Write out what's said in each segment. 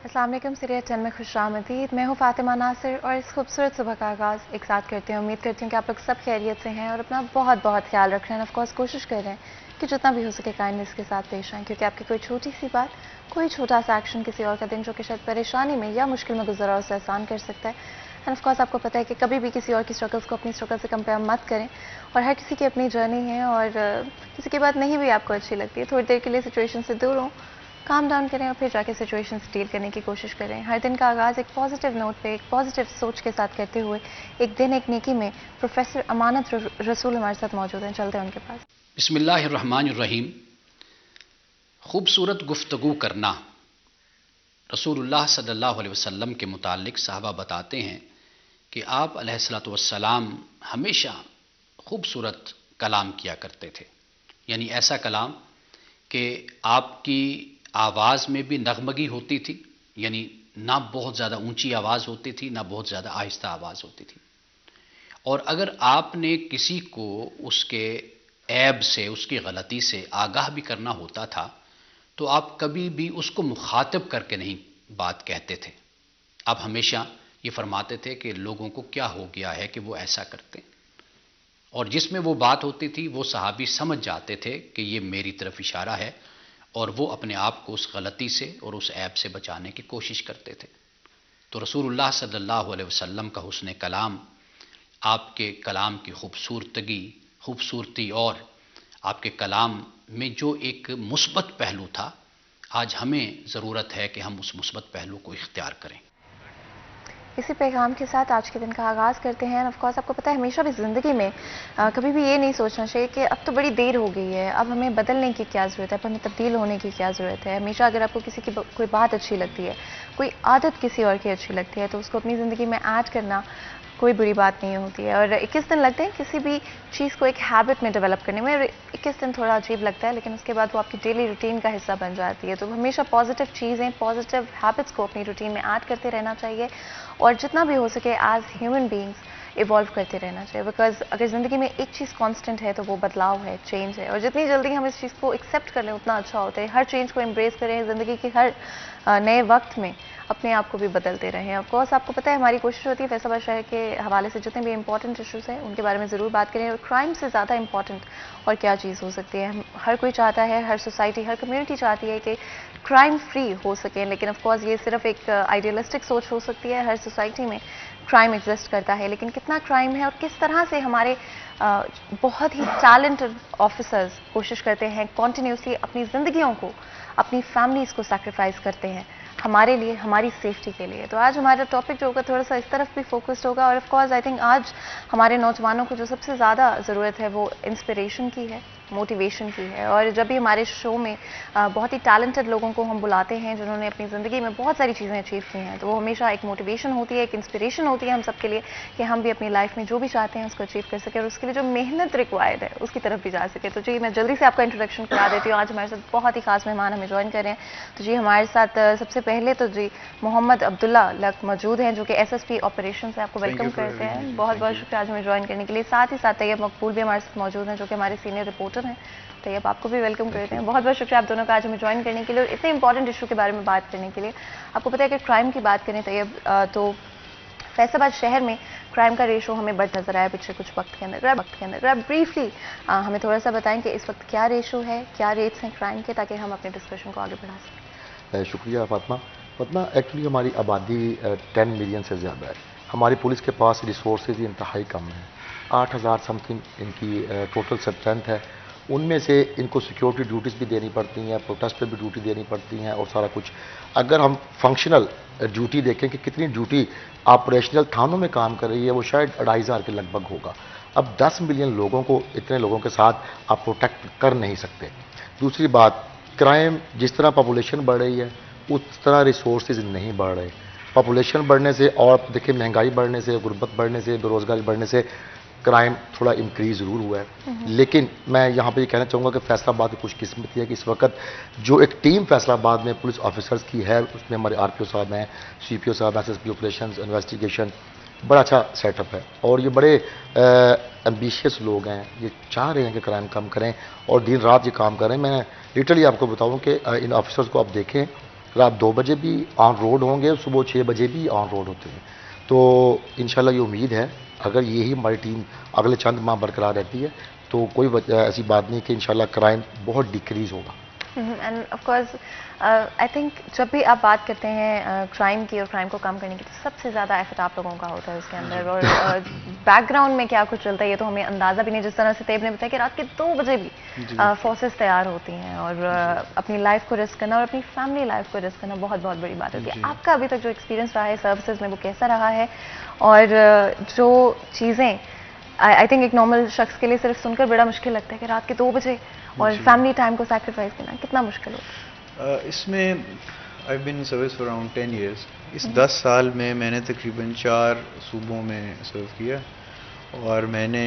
अस्सलाम वालेकुम। सीरिया 10 में खुशामदीद। मैं हूँ फ़ातिमा नासिर और इस खूबसूरत सुबह का आगाज़ एक साथ करती हूँ। उम्मीद करती हूँ कि आप लोग सब खैरियत से हैं और अपना बहुत बहुत ख्याल रख रहे हैं। ऑफकोर्स कोशिश कर रहे हैं कि जितना भी हो सके काइंडनेस के साथ पेश आएँ, क्योंकि आपकी कोई छोटी सी बात, कोई छोटा सा एक्शन किसी और का दिन जो कि शायद परेशानी में या मुश्किल में गुजरा हो उसे आसान कर सकता है। एंड ऑफकोर्स आपको पता है कि कभी भी किसी और की स्ट्रगल्स को अपनी स्ट्रगल से कंपेयर मत करें। और हर किसी की अपनी जर्नी है और किसी की बात नहीं भी आपको अच्छी लगती है, थोड़ी देर के लिए सिचुएशन से दूर हो, काम डाउन करें और फिर जाके सिचुएशन से डील करने की कोशिश करें। हर दिन का आगाज़ एक पॉजिटिव नोट पे, एक पॉजिटिव सोच के साथ करते हुए एक दिन एक नेकी में प्रोफेसर अमानत रसूल हमारे साथ मौजूद हैं। चलते हैं उनके पास। बिस्मिल्लाहिर्रहमानिर्रहीम। खूबसूरत गुफ्तगू करना। रसूलुल्लाह सल्लल्लाहु अलैहि वसल्लम के मुतालिक साहबा बताते हैं कि आप अलैहिस्सलातु वस्सलाम हमेशा खूबसूरत कलाम किया करते थे, यानी ऐसा कलाम कि आपकी आवाज़ में भी नगमगी होती थी, यानी ना बहुत ज़्यादा ऊंची आवाज़ होती थी ना बहुत ज़्यादा आहिस्ता आवाज़ होती थी। और अगर आपने किसी को उसके ऐब से, उसकी गलती से आगाह भी करना होता था तो आप कभी भी उसको मुखातिब करके नहीं बात कहते थे। आप हमेशा ये फरमाते थे कि लोगों को क्या हो गया है कि वो ऐसा करते, और जिसमें वो बात होती थी वो सहाबी समझ जाते थे कि ये मेरी तरफ इशारा है, और वो अपने आप को उस गलती से और उस ऐब से बचाने की कोशिश करते थे। तो रसूलुल्लाह सल्लल्लाहु अलैहि वसल्लम का हुस्न कलाम, आपके कलाम की खूबसूरती और आपके कलाम में जो एक मुस्बत पहलू था, आज हमें ज़रूरत है कि हम उस मुस्बत पहलू को इख्तियार करें। इसी पैगाम के साथ आज के दिन का आगाज़ करते हैं। ऑफ कोर्स आपको पता है हमेशा भी ज़िंदगी में कभी भी ये नहीं सोचना चाहिए कि अब तो बड़ी देर हो गई है, अब हमें बदलने की क्या ज़रूरत है, अब हमें तब्दील होने की क्या ज़रूरत है। हमेशा अगर आपको किसी की कोई बात अच्छी लगती है, कोई आदत किसी और की अच्छी लगती है, तो उसको अपनी ज़िंदगी में ऐड करना कोई बुरी बात नहीं होती है। और 21 दिन लगते हैं किसी भी चीज़ को एक हैबिट में डेवलप करने में, और 21 दिन थोड़ा अजीब लगता है, लेकिन उसके बाद वो आपकी डेली रूटीन का हिस्सा बन जाती है। तो हमेशा पॉजिटिव चीज़ें, पॉजिटिव हैबिट्स को अपनी रूटीन में ऐड करते रहना चाहिए और जितना भी हो सके एज ह्यूमन बींग्स इवॉल्व करते रहना चाहिए। बिकॉज अगर ज़िंदगी में एक चीज़ कांस्टेंट है तो वो बदलाव है, चेंज है, और जितनी जल्दी हम इस चीज़ को एक्सेप्ट कर लें उतना अच्छा होता है। हर चेंज को एम्ब्रेस करें, ज़िंदगी के हर नए वक्त में अपने आप को भी बदलते रहें। ऑफकोर्स आपको पता है हमारी कोशिश होती है फैसलाबाद शहर के हवाले से जितने भी इंपॉर्टेंट इशूज़ हैं उनके बारे में ज़रूर बात करें। और क्राइम से ज़्यादा इंपॉर्टेंट और क्या चीज़ हो सकती है। हर कोई चाहता है, हर सोसाइटी, हर कम्युनिटी चाहती है कि क्राइम फ्री हो सके, लेकिन ऑफकोर्स ये सिर्फ एक आइडियलिस्टिक सोच हो सकती है। हर सोसाइटी में क्राइम एग्जिस्ट करता है, लेकिन कितना क्राइम है और किस तरह से हमारे बहुत ही टैलेंटेड ऑफिसर्स कोशिश करते हैं कॉन्टीन्यूसली अपनी ज़िंदगियों को, अपनी फैमिलीज़ को सैक्रिफाइस करते हैं हमारे लिए, हमारी सेफ्टी के लिए। तो आज हमारा टॉपिक जो होगा थोड़ा सा इस तरफ भी फोकस्ड होगा। और ऑफ कोर्स आई थिंक आज हमारे नौजवानों को जो सबसे ज़्यादा ज़रूरत है वो इंस्पिरेशन की है, मोटिवेशन की है। और जब भी हमारे शो में बहुत ही टैलेंटेड लोगों को हम बुलाते हैं जिन्होंने अपनी ज़िंदगी में बहुत सारी चीज़ें अचीव की हैं, तो वो हमेशा एक मोटिवेशन होती है, एक इंस्पिरेशन होती है हम सबके लिए कि हम भी अपनी लाइफ में जो भी चाहते हैं उसको अचीव कर सकें और उसके लिए जो मेहनत रिक्वायर्ड है उसकी तरफ भी जा सके। तो जी मैं जल्दी से आपका इंट्रोडक्शन करा देती हूँ। आज हमारे साथ बहुत ही खास मेहमान हमें ज्वाइन कर रहे हैं। तो जी हमारे साथ सबसे पहले तो जी मोहम्मद अब्दुल्ला लक मौजूद हैं जो कि SSP ऑपरेशन से आपको वेलकम करते हैं। बहुत बहुत शुक्रिया आज हमें ज्वाइन करने के लिए। साथ ही साथ तैयब मकबूल भी हमारे साथ मौजूद हैं जो कि हमारे सीनियर रिपोर्टर हैं। तैयब आपको भी वेलकम करते हैं। बहुत बहुत शुक्रिया आप दोनों का आज हमें ज्वाइन करने के लिए और इतने इंपॉर्टेंट इशू के बारे में बात करने के लिए। आपको पता है कि क्राइम की बात करें तैयब तो फैसलाबाद शहर में क्राइम का रेशो हमें बढ़ नजर आया पिछले कुछ वक्त के अंदर। ब्रीफली हमें थोड़ा सा बताएं कि इस वक्त क्या रेशो है, क्या रेट्स हैं क्राइम के, ताकि हम अपने डिस्कशन को आगे बढ़ा सकें। शुक्रिया फातिमा। एक्चुअली हमारी आबादी 10 मिलियन से ज़्यादा है। हमारी पुलिस के पास रिसोर्सेज इंतहाई कम है। 8,000 समथिंग इनकी टोटल स्ट्रेंथ है। उनमें से इनको सिक्योरिटी ड्यूटीज़ भी देनी पड़ती हैं, प्रोटेस्ट पे भी ड्यूटी देनी पड़ती हैं और सारा कुछ। अगर हम फंक्शनल ड्यूटी देखें कि कितनी ड्यूटी ऑपरेशनल थानों में काम कर रही है, वो शायद 2,500 के लगभग होगा। अब 10 मिलियन लोगों को, इतने लोगों के साथ आप प्रोटेक्ट कर नहीं सकते। दूसरी बात, क्राइम जिस तरह पॉपुलेशन बढ़ रही है उस तरह रिसोर्सेज नहीं बढ़ रहे। पॉपुलेशन बढ़ने से और देखिए महंगाई बढ़ने से, गुर्बत बढ़ने से, बेरोज़गारी बढ़ने से क्राइम थोड़ा इंक्रीज ज़रूर हुआ है। लेकिन मैं यहाँ पे ये कहना चाहूँगा कि फैसलाबाद की खुशकिस्मती है कि इस वक्त जो एक टीम फैसलाबाद में पुलिस ऑफिसर्स की है उसमें हमारे RPO साहब हैं, CPO साहब, SSP ऑपरेशन, इन्वेस्टिगेशन, बड़ा अच्छा सेटअप है। और ये बड़े एम्बिशियस लोग हैं, ये चाह रहे हैं कि क्राइम कम करें और दिन रात ये काम करें। मैं लिटरली आपको बताऊँ कि इन ऑफिसर्स को आप देखें रात 2 बजे भी ऑन रोड होंगे, सुबह 6 बजे भी ऑन रोड होते हैं। तो इंशाल्लाह ये उम्मीद है, अगर यही हमारी टीम अगले चंद माह बरकरार रहती है तो कोई ऐसी बात नहीं कि इंशाल्लाह क्राइम बहुत डिक्रीज़ होगा। End of course I think जब भी आप बात करते हैं क्राइम की और क्राइम को कम करने की, तो सबसे ज़्यादा एफर्ट आप लोगों का होता है उसके अंदर, और बैकग्राउंड में क्या कुछ चलता है ये तो हमें अंदाज़ा भी नहीं। जिस तरह से तेब ने बताया कि रात के 2 बजे भी फोर्सेस तैयार होती हैं, और अपनी लाइफ को रिस्क करना और अपनी फैमिली लाइफ को रिस्क करना बहुत बहुत बड़ी बात होती है। आपका अभी तक जो एक्सपीरियंस रहा है सर्विसेज में वो कैसा रहा है, और जो चीज़ें आई थिंक एक नॉर्मल शख्स के लिए सिर्फ सुनकर बड़ा मुश्किल लगता है कि रात के 2 बजे और फैमिली टाइम को सैक्रिफाइस करना कितना मुश्किल होता है? इसमें आई बिन सर्विस फॉर अराउंड 10 years। इस 10 साल में मैंने तकरीबन 4 सूबों में सर्व किया, और मैंने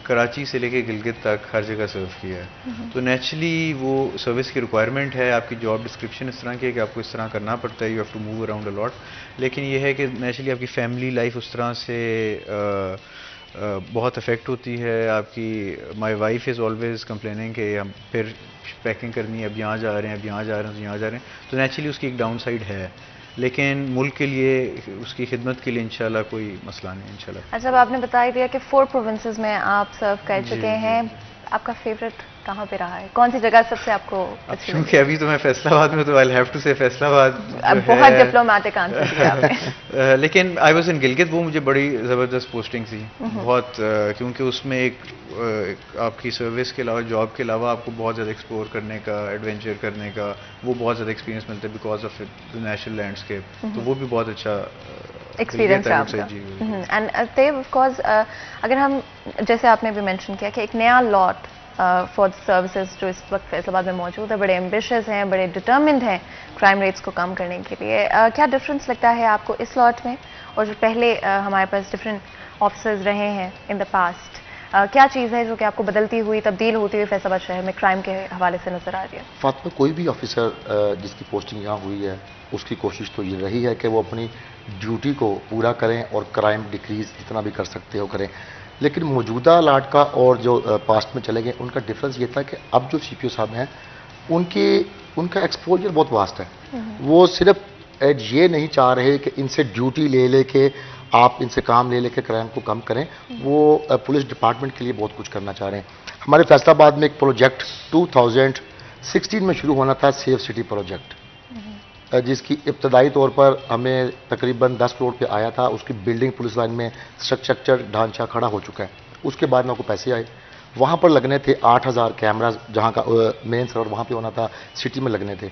कराची से लेके गिलगित तक हर जगह सर्व किया है। तो नेचुरली वो सर्विस की रिक्वायरमेंट है, आपकी जॉब डिस्क्रिप्शन इस तरह की है कि आपको इस तरह करना पड़ता है, you have to move around a lot. लेकिन ये है कि नेचुरली आपकी फैमिली लाइफ उस तरह से बहुत अफेक्ट होती है आपकी। My wife is always complaining कि हम फिर पैकिंग करनी है, अब यहाँ जा रहे हैं, अब यहाँ जा रहे हैं, तो यहाँ जा रहे हैं। तो नेचुरली उसकी एक डाउन साइड है, लेकिन मुल्क के लिए, उसकी खिदमत के लिए इंशाल्लाह कोई मसला नहीं इंशाल्लाह। अच्छा, अब आपने बता दिया कि 4 प्रोविंसेस में आप सर्व कर चुके हैं। आपका फेवरेट कहाँ पे रहा है? कौन सी जगह सबसे आपको अच्छी लगी? क्योंकि अभी तो मैं फैसलाबाद में, तो आई हैव टू से फैसलाबाद बहुत डिप्लोमेटिक आंसर दिया आपने। लेकिन आई वाज इन गिलगित, वो मुझे बड़ी ज़बरदस्त पोस्टिंग थी बहुत, क्योंकि उसमें एक आपकी सर्विस के अलावा, जॉब के अलावा आपको बहुत ज़्यादा एक्सप्लोर करने का, एडवेंचर करने का वो बहुत ज़्यादा एक्सपीरियंस मिलता है because of the natural landscape. तो वो भी बहुत अच्छा एक्सपीरियंस रहा आपका। एंड तेब ऑफ कोर्स अगर हम, जैसे आपने भी मेंशन किया कि एक नया लॉट फॉर सर्विसेज जो इस वक्त फैसलाबाद में मौजूद है, बड़े एम्बिशियस हैं, बड़े डिटर्मिन्ड हैं क्राइम रेट्स को कम करने के लिए, क्या डिफरेंस लगता है आपको इस लॉट में और जो पहले हमारे पास डिफरेंट ऑफिसर्स रहे हैं इन द पास्ट? क्या चीज़ है जो कि आपको बदलती हुई, तब्दील होती हुई फैसलाबाद शहर में क्राइम के हवाले से नजर आ रही है? फातिमा, कोई भी ऑफिसर जिसकी पोस्टिंग यहाँ हुई है, उसकी कोशिश तो ये रही है कि वो अपनी ड्यूटी को पूरा करें और क्राइम डिक्रीज जितना भी कर सकते हो करें। लेकिन मौजूदा लाट का और जो पास्ट में चले गए, उनका डिफरेंस ये था कि अब जो सीपीओ साहब हैं उनका एक्सपोजर बहुत वास्ट है। वो सिर्फ ये नहीं चाह रहे कि इनसे ड्यूटी ले लेके, आप इनसे काम ले लेके क्राइम को कम करें, वो पुलिस डिपार्टमेंट के लिए बहुत कुछ करना चाह रहे हैं। हमारे फैसलाबाद में एक प्रोजेक्ट 2016 में शुरू होना था, सेफ सिटी प्रोजेक्ट, जिसकी इब्तदाई तौर पर हमें तकरीबन 10 करोड़ पे आया था। उसकी बिल्डिंग पुलिस लाइन में स्ट्रक्चर ढांचा खड़ा हो चुका है। उसके बाद में को पैसे आए, वहाँ पर लगने थे 8000 कैमराज, जहाँ का मेन सर्वर वहाँ पे होना था, सिटी में लगने थे।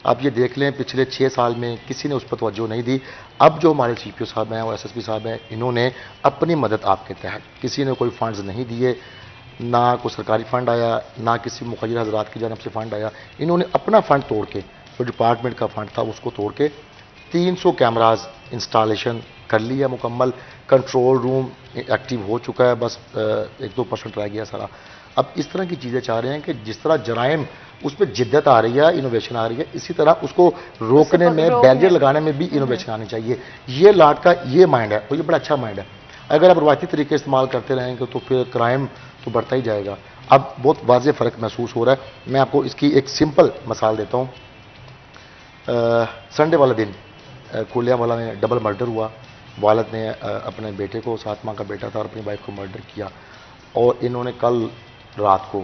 आप ये देख लें, पिछले 6 साल में किसी ने उस पर तवज्जो नहीं दी। अब जो हमारे सीपीओ साहब हैं और एसएसपी साहब हैं, इन्होंने अपनी मदद आपके तहत, किसी ने कोई फंड्स नहीं दिए, ना कोई सरकारी फ़ंड आया, ना किसी मुखर्र हजरात की जानब से फ़ंड आया। इन्होंने अपना फ़ंड तोड़ के, जो डिपार्टमेंट का फ़ंड था उसको तोड़ के 300 कैमराज इंस्टॉलेशन कर लिया मुकम्मल। कंट्रोल रूम एक्टिव हो चुका है, बस 1-2% रह गया सारा। अब इस तरह की चीज़ें चाह रहे हैं कि जिस तरह जराइम उस पर जिद्दत आ रही है, इनोवेशन आ रही है, इसी तरह उसको रोकने में, बैरियर लगाने में भी इनोवेशन आनी चाहिए। ये लाट का ये माइंड है और ये बड़ा अच्छा माइंड है। अगर आप रवायती तरीके इस्तेमाल करते रहेंगे तो फिर क्राइम तो बढ़ता ही जाएगा। अब बहुत वाज़ेह फ़र्क महसूस हो रहा है। मैं आपको इसकी एक सिंपल मिसाल देता हूँ। संडे वाला दिन कोलियांवाला में डबल मर्डर हुआ। वालिद ने अपने बेटे को, 7 माह का बेटा था, और अपनी वाइफ को मर्डर किया, और इन्होंने कल रात को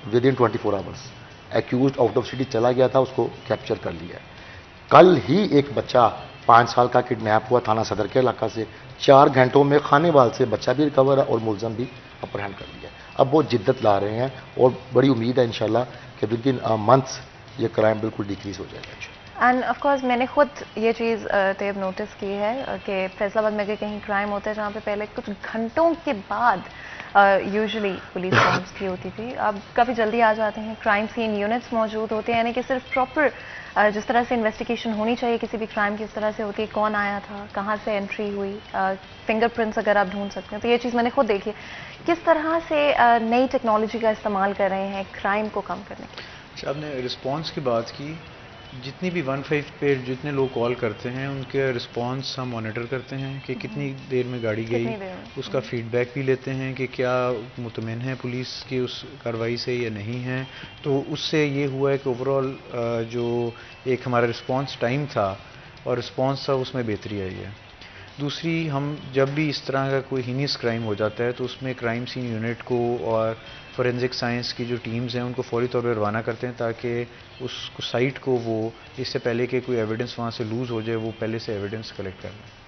within 24 hours accused out of city चला गया था, उसको कैप्चर कर लिया। कल ही एक बच्चा 5 साल का किडनैप हुआ थाना सदर के इलाका से। 4 घंटों में खानेवाल से बच्चा भी रिकवर है और मुलजम भी अपर हैंड कर लिया। अब वो जिद्दत ला रहे हैं और बड़ी उम्मीद है इंशाल्लाह कि विद इन मंथ्स ये क्राइम बिल्कुल डिक्रीज हो जाएगा। एंड ऑफ कोर्स मैंने खुद ये चीज़ तब नोटिस की है कि फैसलाबाद में अगर कहीं क्राइम होता है जहाँ पे पहले कुछ घंटों के बाद यूजुअली पुलिस पहुँच की होती थी, अब काफ़ी जल्दी आ जाते हैं। क्राइम सीन यूनिट्स मौजूद होते हैं, यानी कि सिर्फ प्रॉपर जिस तरह से इन्वेस्टिगेशन होनी चाहिए किसी भी क्राइम की, उस तरह से होती है। कौन आया था, कहाँ से एंट्री हुई, फिंगरप्रिंट्स अगर आप ढूंढ सकते हैं, तो ये चीज़ मैंने खुद देखी। किस तरह से नई टेक्नोलॉजी का इस्तेमाल कर रहे हैं क्राइम को कम करने के लिए? अच्छा, आपने रिस्पॉन्स की बात की, जितनी भी 15 पे जितने लोग कॉल करते हैं उनके रिस्पांस हम मॉनिटर करते हैं कि कितनी देर में गाड़ी गई, उसका फीडबैक भी लेते हैं कि क्या मुतमिन है पुलिस की उस कार्रवाई से या नहीं है। तो उससे ये हुआ है कि ओवरऑल जो एक हमारा रिस्पांस टाइम था और रिस्पांस था उसमें बेहतरी आई है। दूसरी, हम जब भी इस तरह का कोई हीनियस क्राइम हो जाता है तो उसमें क्राइम सीन यूनिट को और फोरेंसिक साइंस की जो टीम्स हैं उनको फौरी तौर पर रवाना करते हैं ताकि उस साइट को वो इससे पहले कि कोई एविडेंस वहाँ से लूज़ हो जाए वो पहले से एविडेंस कलेक्ट कर लें।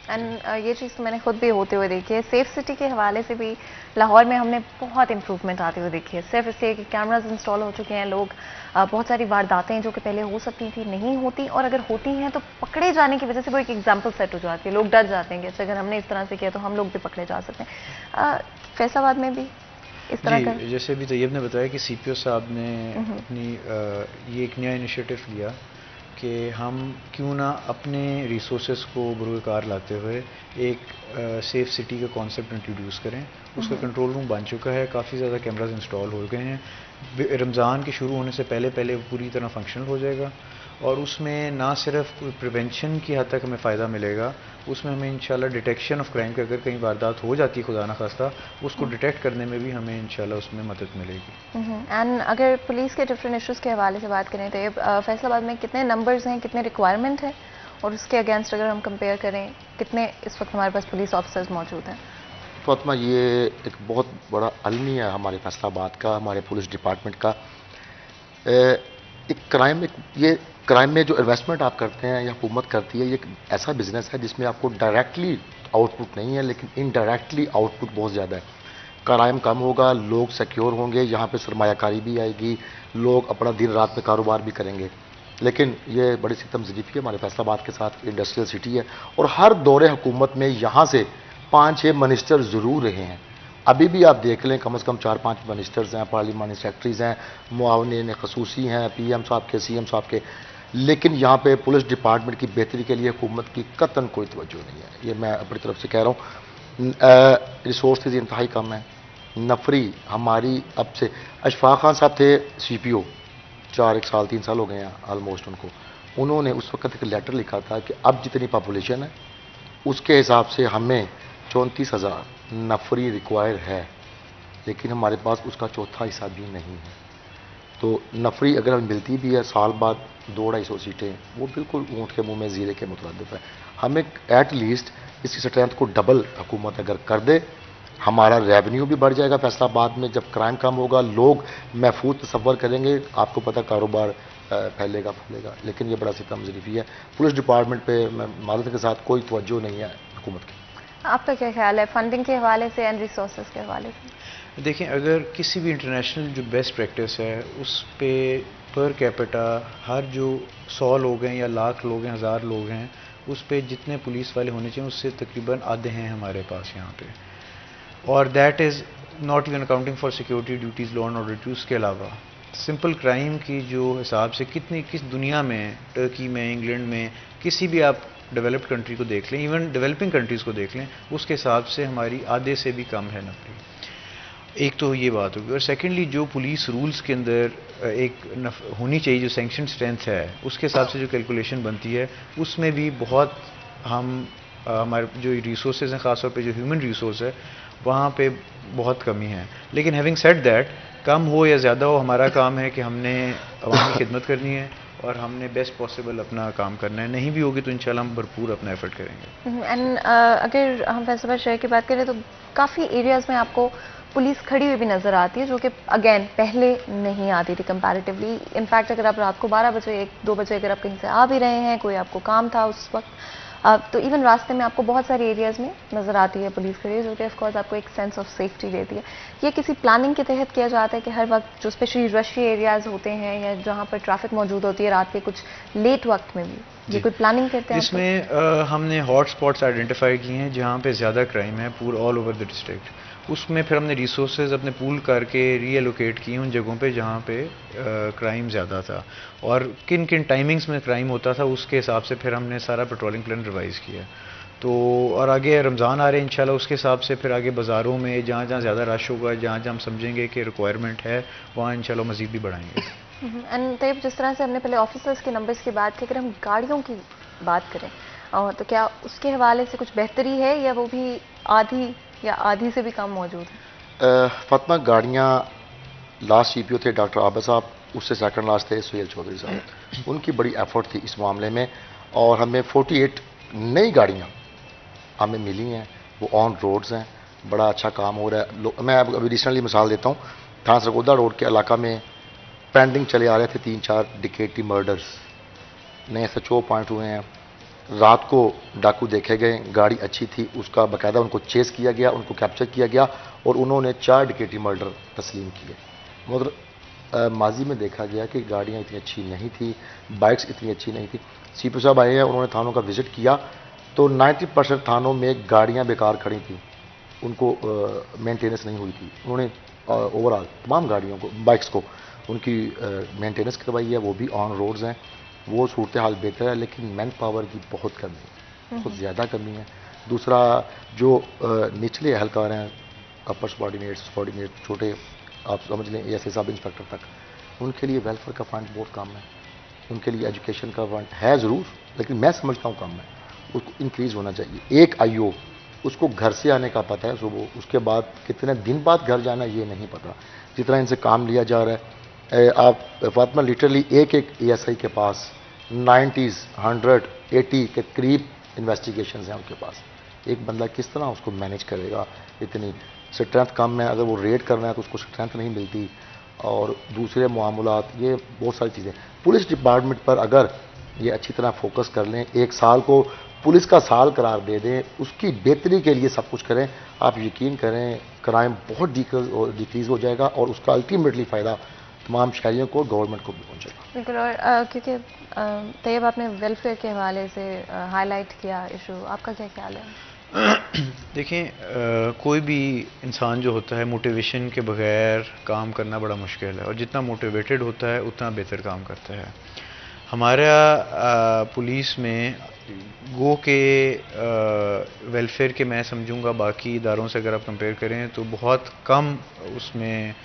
एंड ये चीज़ तो मैंने खुद भी होते हुए देखी है। सेफ सिटी के हवाले से भी लाहौर में हमने बहुत इंप्रूवमेंट आते हुए देखी है। सिर्फ इसलिए कि कैमराज इंस्टॉल हो चुके हैं, लोग बहुत सारी वारदातें जो कि पहले हो सकती थी नहीं होती, और अगर होती हैं तो पकड़े जाने की वजह से वो एक एग्जाम्पल सेट हो जाती है। लोग डर जाते हैं कि अगर हमने इस तरह से किया तो हम लोग भी पकड़े जा सकते हैं। फैसलाबाद में भी इस तरह का जैसे भी तैयब ने बताया कि CPO साहब ने अपनी ये एक नया इनिशिएटिव लिया कि हम क्यों ना अपने रिसोर्सेज को बुरकार लाते हुए एक सेफ सिटी का कॉन्सेप्ट इंट्रोड्यूस करें। उसका कंट्रोल रूम बन चुका है, काफ़ी ज़्यादा कैमराज इंस्टॉल हो गए हैं। रमज़ान के शुरू होने से पहले पहले पूरी तरह फंक्शनल हो जाएगा और उसमें ना सिर्फ प्रिवेंशन की हद तक हमें फ़ायदा मिलेगा, उसमें हमें इंशाल्लाह डिटेक्शन ऑफ क्राइम की अगर कहीं वारदात हो जाती है खुदा न खास्ता उसको डिटेक्ट करने में भी हमें इंशाल्लाह उसमें मदद मिलेगी। एंड अगर पुलिस के डिफरेंट इशूज़ के हवाले से बात करें तो ये फैसलाबाद में कितने नंबर्स हैं, कितने रिक्वायरमेंट है, और उसके अगेंस्ट अगर हम कंपेयर करें कितने इस वक्त हमारे पास पुलिस ऑफिसर्स मौजूद हैं? फातिमा, ये एक बहुत बड़ा अलमिया है हमारे फैसलाबाद का, हमारे पुलिस डिपार्टमेंट का। ये क्राइम में जो इन्वेस्टमेंट आप करते हैं या हुकूमत करती है, ये एक ऐसा बिजनेस है जिसमें आपको डायरेक्टली आउटपुट नहीं है लेकिन इनडायरेक्टली आउटपुट बहुत ज़्यादा है। क्राइम कम होगा, लोग सिक्योर होंगे, यहाँ पे सरमायाकारी भी आएगी, लोग अपना दिन रात में कारोबार भी करेंगे। लेकिन ये बड़ी सितम ज़रीफ़ी है हमारे फैसलाबाद के साथ, इंडस्ट्रियल सिटी है और हर दौरे हुकूमत में यहाँ से 5-6 मिनिस्टर ज़रूर रहे हैं। अभी भी आप देख लें कम से कम 4-5 मिनिस्टर्स हैं, पार्लिमानी सेक्रेटरीज़ हैं, मुआवनीन खसूसी हैं, PM साहब के, CM साहब के, लेकिन यहाँ पे पुलिस डिपार्टमेंट की बेहतरी के लिए हुकूमत की कतन कोई तवज्जो नहीं है। ये मैं अपनी तरफ से कह रहा हूँ। रिसोर्सेज इंतहाई कम है। नफरी हमारी अब से, अशफाक खान साहब थे CPO, 1 साल 3 साल हो गए हैं आलमोस्ट उनको। उन्होंने उस वक्त एक लेटर लिखा था कि अब जितनी पॉपुलेशन है उसके हिसाब से हमें 34,000 नफरी रिक्वायर है, लेकिन हमारे पास उसका चौथा हिस्सा भी नहीं है। तो नफरी अगर हमें मिलती भी है साल बाद 200-250 सीटें, वो बिल्कुल ऊँट के मुंह में जीरे के मुतरद्दिफ है। हमें एट लीस्ट इसकी स्ट्रेंथ को डबल हुकूमत अगर कर दे, हमारा रेवेन्यू भी बढ़ जाएगा। फैसलाबाद में जब क्राइम कम होगा, लोग महफूज तसव्वुर करेंगे, आपको पता कारोबार फैलेगा फूलेगा। लेकिन ये बड़ा सितम ज़रीफ़ी है। पुलिस डिपार्टमेंट पे मालूम के साथ कोई तवज्जो नहीं है हुकूमत की। आपका क्या ख्याल है फंडिंग के हवाले से एंड रिसोर्सेज के हवाले से? देखें, अगर किसी भी इंटरनेशनल जो बेस्ट प्रैक्टिस है उस पे पर कैपिटा हर जो 100 लोग हैं या लाख लोग हैं, 1000 लोग हैं, उस पे जितने पुलिस वाले होने चाहिए उससे तकरीबन आधे हैं हमारे पास यहाँ पे। और that is not even accounting for security duties, law and order duties के अलावा सिंपल क्राइम की जो हिसाब से किस दुनिया में, टर्की में, इंग्लैंड में, किसी भी आप डेवलप्ड कंट्री को देख लें, इवन डेवलपिंग कंट्रीज़ को देख लें, उसके हिसाब से हमारी आधे से भी कम है नफरी। एक तो ये बात होगी। और सेकेंडली जो पुलिस रूल्स के अंदर एक होनी चाहिए जो सैंक्शन स्ट्रेंथ है, उसके हिसाब से जो कैलकुलेशन बनती है उसमें भी बहुत हमारे जो रिसोर्सेज हैं, ख़ासतौर पे जो ह्यूमन रिसोर्स है वहाँ पे बहुत कमी है। लेकिन हैविंग सेड दैट, कम हो या ज़्यादा हो, हमारा काम है कि हमने अवाम की खिदमत करनी है और हमने बेस्ट पॉसिबल अपना काम करना है। नहीं भी होगी तो इंशाल्लाह हम भरपूर अपना एफर्ट करेंगे। एंड अगर हम फैसलाबाद शहर की बात करें तो काफ़ी एरियाज़ में आपको पुलिस खड़ी हुई भी नज़र आती है, जो कि अगेन पहले नहीं आती थी कंपैरेटिवली। इनफैक्ट अगर आप रात को 12 बजे 1-2 बजे अगर आप कहीं से आ भी रहे हैं, कोई आपको काम था उस वक्त, तो इवन रास्ते में आपको बहुत सारे एरियाज़ में नज़र आती है पुलिस खड़ी, जो कि ऑफकोर्स आपको एक सेंस ऑफ सेफ्टी देती है। ये किसी प्लानिंग के तहत किया जाता है कि हर वक्त जो स्पेशली रशी एरियाज़ होते हैं या जहाँ पर ट्रैफिक मौजूद होती है रात के कुछ लेट वक्त में भी, ये कोई प्लानिंग करते हैं? इसमें हमने हॉट स्पॉट्स आइडेंटिफाई किए हैं जहाँ पे ज़्यादा क्राइम है पूरा ऑल ओवर द डिस्ट्रिक्ट। उसमें फिर हमने रिसोर्सेज अपने पूल करके रीएलोकेट किए उन जगहों पे जहाँ पे क्राइम ज़्यादा था और किन किन टाइमिंग्स में क्राइम होता था, उसके हिसाब से फिर हमने सारा पेट्रोलिंग प्लान रिवाइज़ किया। तो और आगे रमज़ान आ रहे हैं इंशाल्लाह, उसके हिसाब से फिर आगे बाज़ारों में जहाँ जहाँ ज़्यादा रश होगा, जहाँ जहाँ हम समझेंगे कि रिक्वायरमेंट है, वहाँ इंशाल्लाह मज़ीद भी बढ़ाएंगे। एंड तैयब, जिस तरह से हमने पहले ऑफिसर्स के नंबर्स की बात की, अगर हम गाड़ियों की बात करें तो क्या उसके हवाले से कुछ बेहतरी है या वो भी आधी या आधी से भी कम मौजूद है? फातिमा, गाड़ियाँ लास्ट सीपीओ थे डॉक्टर आबिद साहब, उससे सेकंड लास्ट थे सुहेल चौधरी साहब। उनकी बड़ी एफर्ट थी इस मामले में और हमें 48 नई गाड़ियाँ हमें मिली हैं, वो ऑन रोड्स हैं, बड़ा अच्छा काम हो रहा है। मैं अभी रिसेंटली मिसाल देता हूँ, थाना सरगोदा रोड के इलाका में पेंडिंग चले आ रहे थे 3-4 डिकेटी मर्डर्स, नए SHO पॉइंट हुए हैं। रात को डाकू देखे गए, गाड़ी अच्छी थी, उसका बाकायदा उनको चेस किया गया, उनको कैप्चर किया गया और उन्होंने 4 डिकेटी मर्डर तस्लीम किए। मगर माजी में देखा गया कि गाड़ियाँ इतनी अच्छी नहीं थी, बाइक्स इतनी अच्छी नहीं थी। सीपी साहब आए हैं, उन्होंने थानों का विजिट किया तो 90% थानों में गाड़ियाँ बेकार खड़ी थी, उनको मेंटेनेंस नहीं हुई थी। उन्होंने ओवरऑल तमाम गाड़ियों को, बाइक्स को उनकी मेंटेनेंस करवाई है, वो भी ऑन रोड्स हैं। वो सूरत हाल बेहतर है, लेकिन मैन पावर की बहुत कमी है, बहुत ज़्यादा कमी है। दूसरा, जो निचले एहलकार हैं, अपर सबॉर्डिनेट, छोटे आप समझ लें ASI सब इंस्पेक्टर तक, उनके लिए वेलफेयर का फंड बहुत कम है, उनके लिए एजुकेशन का फंड है ज़रूर, लेकिन मैं समझता हूँ कम है, उसको इंक्रीज़ होना चाहिए। एक IO उसको घर से आने का पता है सुबह, उसके बाद कितने दिन बाद घर जाना ये नहीं पता, जितना इनसे काम लिया जा रहा है। आप फातिमा, लिटरली एक ASI के पास 90s 180 के करीब इन्वेस्टिगेशन हैं उनके पास। एक बंदा किस तरह उसको मैनेज करेगा, इतनी स्ट्रेंथ कम है, अगर वो रेड करना है तो उसको स्ट्रेंथ नहीं मिलती, और दूसरे मामलात, ये बहुत सारी चीज़ें। पुलिस डिपार्टमेंट पर अगर ये अच्छी तरह फोकस कर लें, एक साल को पुलिस का साल करार दे दें, उसकी बेहतरी के लिए सब कुछ करें, आप यकीन करें क्राइम बहुत डिक्रीज़ हो जाएगा और उसका अल्टीमेटली फ़ायदा तमाम शहरियों को, गवर्नमेंट को भी पहुँचेगा। बिल्कुल। और क्योंकि तैयब आपने वेलफेयर के हवाले से हाईलाइट किया इशू, आपका क्या ख्याल है? देखें, कोई भी इंसान जो होता है, मोटिवेशन के बगैर काम करना बड़ा मुश्किल है, और जितना मोटिवेटेड होता है उतना बेहतर काम करता है। हमारा पुलिस में गो के वेलफेयर के, मैं समझूंगा बाकी इदारों से अगर आप कंपेयर करें तो बहुत कम उसमें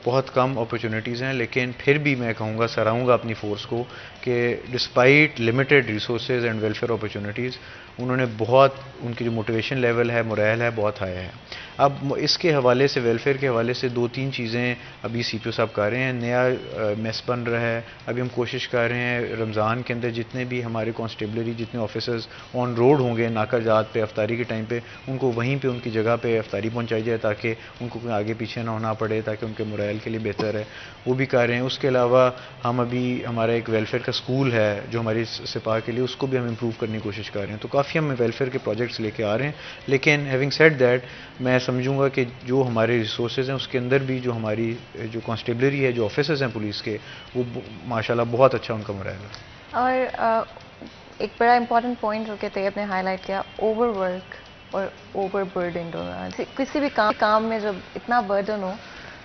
बहुत कम अपॉर्चुनिटीज़ हैं, लेकिन फिर भी मैं कहूँगा, सराहूँगा अपनी फ़ोर्स को कि despite limited resources and welfare opportunities, उन्होंने बहुत, उनकी जो मोटिवेशन लेवल है, मोरल है, बहुत हाई है। अब इसके हवाले से, वेलफेयर के हवाले से 2-3 चीज़ें अभी CPO साहब कर रहे हैं। नया मेस बन रहा है, अभी हम कोशिश कर रहे हैं रमज़ान के अंदर जितने भी हमारे कांस्टेबलरी, जितने ऑफिसर्स ऑन रोड होंगे नाका जात पे अफ्तारी के टाइम पे, उनको वहीं पे उनकी जगह पे अफ्तारी पहुंचाई जाए, ताकि उनको कोई आगे पीछे ना होना पड़े, ताकि उनके मोरल के लिए बेहतर है, वो भी कर रहे हैं। उसके अलावा हम अभी, हमारा एक वेलफेयर का स्कूल है जो हमारी सिपाह के लिए, उसको भी हम इम्प्रूव करने की कोशिश कर रहे हैं। तो काफ़ी हम वेलफेयर के प्रोजेक्ट्स लेके आ रहे हैं। लेकिन हैविंग सेड दैट, मैं समझूंगा कि जो हमारे रिसोर्सेज हैं उसके अंदर भी जो हमारी जो कांस्टेबलरी है, जो ऑफिसर्स हैं पुलिस के, वो माशाल्लाह बहुत अच्छा उनका मोरल है। और एक बड़ा इंपॉर्टेंट पॉइंट जो कि तैयब ने हाईलाइट किया, ओवरवर्क और ओवरबर्डन होना। किसी भी काम में जब इतना बर्डन हो,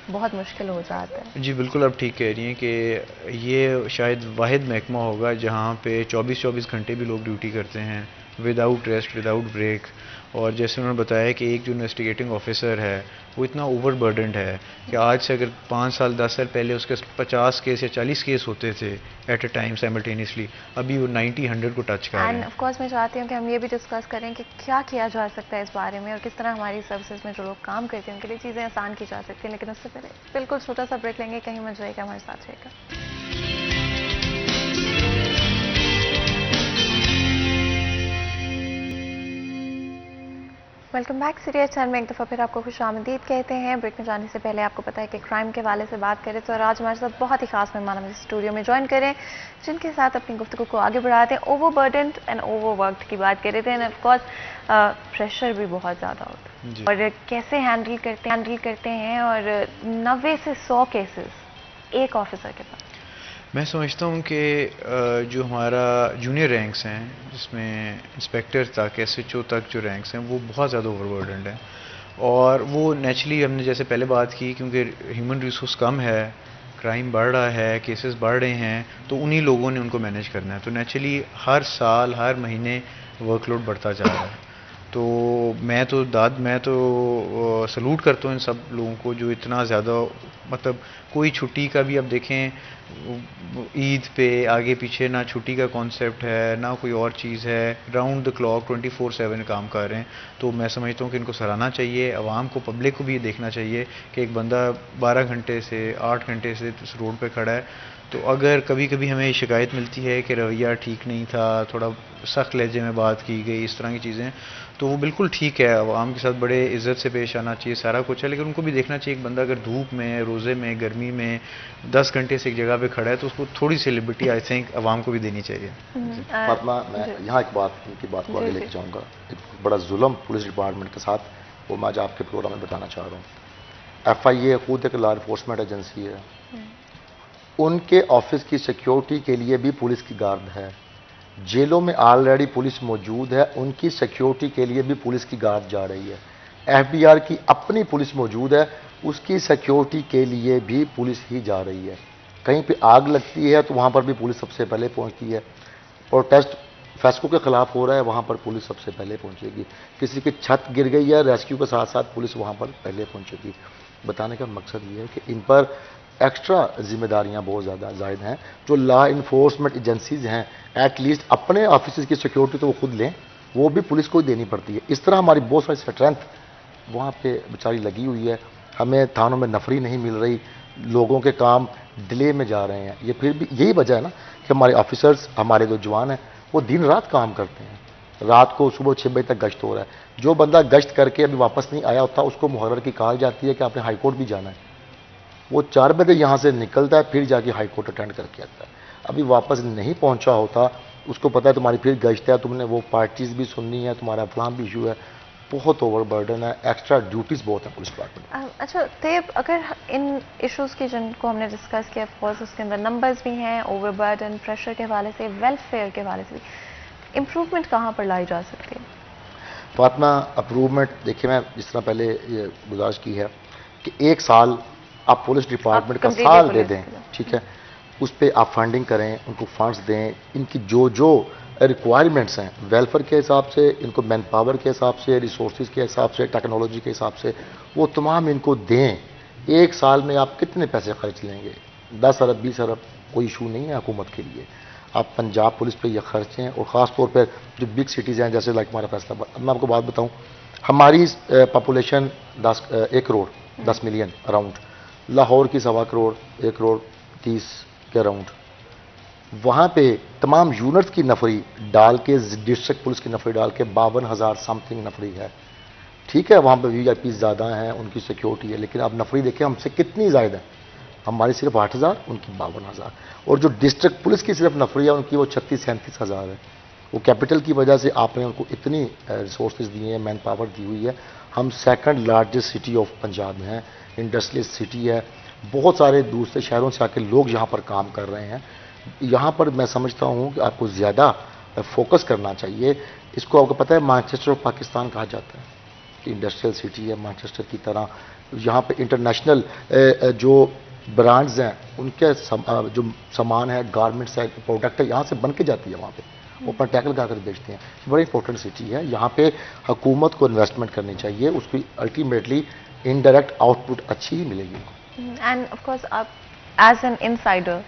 बहुत मुश्किल हो जाता है। जी बिल्कुल, आप ठीक कह रही हैं कि ये शायद वाहिद महकमा होगा जहाँ पे 24-24 घंटे भी लोग ड्यूटी करते हैं, विदाउट रेस्ट, विदाउट ब्रेक। और जैसे उन्होंने बताया कि एक जो इन्वेस्टिगेटिंग ऑफिसर है वो इतना ओवरबर्डनड है कि आज से अगर 5 साल 10 साल पहले उसके 50 केस या 40 केस होते थे एट अ टाइम साइमल्टेनियसली, अभी वो 90-100 को टच कर रहे हैं। एंड ऑफ कोर्स मैं चाहती हूँ कि हम ये भी डिस्कस करें कि क्या किया जा सकता है इस बारे में, और किस तरह हमारी सर्विसेज में जो लोग काम करते हैं उनके लिए चीज़ें आसान की जा सकती हैं। लेकिन उससे पहले बिल्कुल छोटा सा ब्रेक लेंगे, कहीं मत जाइएगा, हमारे साथ रहेगा। Welcome back. सीरियस चैनल में एक दफ़ा फिर आपको खुश आमदीद कहते हैं। ब्रेक में जाने से पहले आपको पता है कि क्राइम के हवाले से बात करें तो आज हमारे साथ बहुत ही खास मेहमान हमें स्टूडियो में ज्वाइन करें, जिनके साथ अपनी गुफ्तगू को आगे बढ़ाते हैं। ओवरबर्डन्ड एंड ओवरवर्क्ड की बात कर रहे थे, एंड ऑफ कोर्स प्रेशर भी बहुत ज़्यादा होता है, और कैसे हैंडल करते हैं। और 90 से 100 केसेस एक ऑफिसर के पास। मैं समझता हूँ कि जो हमारा जूनियर रैंक्स हैं, जिसमें इंस्पेक्टर तक, SHO तक जो रैंक्स हैं, वो बहुत ज़्यादा ओवरबर्डन्ड हैं। और वो नेचुरली, हमने जैसे पहले बात की, क्योंकि ह्यूमन रिसोर्स कम है, क्राइम बढ़ रहा है, केसेस बढ़ रहे हैं, तो उन्हीं लोगों ने उनको मैनेज करना है। तो नेचुरली हर साल, हर महीने वर्कलोड बढ़ता जा रहा है। तो मैं तो सलूट करता हूँ इन सब लोगों को जो इतना ज़्यादा, मतलब कोई छुट्टी का भी अब देखें, ईद पे आगे पीछे ना छुट्टी का कॉन्सेप्ट है ना कोई और चीज़ है, राउंड द क्लॉक 24/7 काम कर रहे हैं। तो मैं समझता हूँ कि इनको सराहना चाहिए, आवाम को, पब्लिक को भी देखना चाहिए कि एक बंदा 12 घंटे से 8 घंटे से इस रोड पे खड़ा है। तो अगर कभी कभी हमें शिकायत मिलती है कि रवैया ठीक नहीं था, थोड़ा सख्त लहजे में बात की गई, इस तरह की चीज़ें, तो वो बिल्कुल ठीक है, आवाम के साथ बड़े इज़्ज़त से पेश आना चाहिए, सारा कुछ है, लेकिन उनको भी देखना चाहिए एक बंदा अगर धूप में, रोज़े में, गर्मी में 10 घंटे से एक जगह पे खड़ा है तो उसको थोड़ी सी लिबर्टी आई थिंक आवाम को भी देनी चाहिए। फातिमा, मैं यहाँ एक बात, इनकी बात को आगे लेके जाऊँगा। एक बड़ा जुल्म पुलिस डिपार्टमेंट के साथ, वो मैं आज आपके प्रोग्राम में बताना चाह रहा हूँ। FIA खुद एक लॉ इन्फोर्समेंट एजेंसी है, उनके ऑफिस की सिक्योरिटी के लिए भी पुलिस की गार्ड है। जेलों में ऑलरेडी पुलिस मौजूद है, उनकी सिक्योरिटी के लिए भी पुलिस की गार्ड जा रही है। FBR की अपनी पुलिस मौजूद है, उसकी सिक्योरिटी के लिए भी पुलिस ही जा रही है। कहीं पे आग लगती है तो वहाँ पर भी पुलिस सबसे पहले पहुँचती है। प्रोटेस्ट फेस्को के खिलाफ हो रहा है, वहाँ पर पुलिस सबसे पहले पहुँचेगी। किसी की छत गिर गई है, रेस्क्यू के साथ साथ पुलिस वहाँ पर पहले पहुँचेगी। बताने का मकसद ये है कि इन पर एक्स्ट्रा जिम्मेदारियां बहुत ज़्यादा जायद हैं। जो लॉ इन्फोर्समेंट एजेंसीज हैं, एटलीस्ट अपने ऑफिस की सिक्योरिटी तो वो खुद लें, वो भी पुलिस को ही देनी पड़ती है। इस तरह हमारी बहुत सारी स्ट्रेंथ वहाँ पे बेचारी लगी हुई है। हमें थानों में नफरी नहीं मिल रही, लोगों के काम डिले में जा रहे हैं। ये फिर भी यही वजह है ना कि हमारे ऑफिसर्स, हमारे जो जवान हैं, वो दिन रात काम करते हैं। रात को सुबह 6 बजे तक गश्त हो रहा है। जो बंदा गश्त करके अभी वापस नहीं आया होता, उसको मुहर्रर की कहा जाती है कि आपने हाई कोर्ट भी जाना है। वो 4 बजे यहाँ से निकलता है, फिर जाके हाई कोर्ट अटेंड करके आता है। अभी वापस नहीं पहुँचा होता, उसको पता है तुम्हारी फिर गश्त है, तुमने वो पार्टीज भी सुननी है, तुम्हारा फलाम भी इशू है। बहुत ओवरबर्डन है, एक्स्ट्रा ड्यूटीज़ बहुत हैं पुलिस डिपार्टमेंट। अच्छा तैयब, अगर इन इश्यूज़ की जिनको हमने डिस्कस किया, ऑफकोर्स उसके अंदर नंबर्स भी हैं, ओवरबर्डन, प्रेशर के हवाले से, वेलफेयर के हवाले से भी, इम्प्रूवमेंट कहाँ पर लाई जा सकती है? फातिमा, अप्रूवमेंट देखिए, मैं जिस तरह पहले ये गुजारिश की है कि 1 साल आप पुलिस डिपार्टमेंट का साल दे दें, ठीक है, उस पर आप फंडिंग करें, उनको फंड्स दें, इनकी जो जो रिक्वायरमेंट्स हैं वेलफेयर के हिसाब से, इनको मैन पावर के हिसाब से, रिसोर्सेज के हिसाब से, टेक्नोलॉजी के हिसाब से, वो तमाम इनको दें। 1 साल में आप कितने पैसे खर्च लेंगे? 10 अरब 20 अरब कोई इशू नहीं है हुकूमत के लिए। आप पंजाब पुलिस पे ये खर्चें, और ख़ास तौर पर जो बिग सिटीज़ हैं जैसे लाइक हमारा फैसलाबाद। अब मैं आपको बात बताऊँ, हमारी population 1 crore 10 million around, Lahore की 1.25 करोड़ 1 करोड़ 30 के अराउंड। वहाँ पे तमाम यूनिट्स की नफरी डाल के, डिस्ट्रिक्ट पुलिस की नफरी डाल के 52,000 समथिंग नफरी है। ठीक है, वहाँ पे VIP ज़्यादा हैं, उनकी सिक्योरिटी है, लेकिन आप नफरी देखें हमसे कितनी ज़्यादा है। हमारी सिर्फ 8,000, उनकी 52,000। और जो डिस्ट्रिक्ट पुलिस की सिर्फ नफरी है उनकी वो 36-37 हज़ार है। वो कैपिटल की वजह से आपने उनको इतनी रिसोर्सेज दिए हैं, मैन पावर दी हुई है। हम second largest city of Punjab हैं, इंडस्ट्रियल सिटी है, बहुत सारे दूसरे शहरों से आके लोग यहाँ पर काम कर रहे हैं। यहाँ पर मैं समझता हूँ कि आपको ज़्यादा फोकस करना चाहिए। इसको आपको पता है मैनचेस्टर ऑफ पाकिस्तान कहा जाता है, कि इंडस्ट्रियल सिटी है मैनचेस्टर की तरह। यहाँ पे इंटरनेशनल जो ब्रांड्स हैं, उनके जो सामान है, गारमेंट्स है, प्रोडक्ट है, यहाँ से बन के जाती है वहाँ पे, वो अपना टैकल कर बेचते हैं। बड़ी इंपॉर्टेंट सिटी है। यहाँ पे हुकूमत को इन्वेस्टमेंट करनी चाहिए, उसकी अल्टीमेटली इनडायरेक्ट आउटपुट अच्छी ही मिलेगी। एंड ऑफ कोर्स आप एज एन इनसाइडर,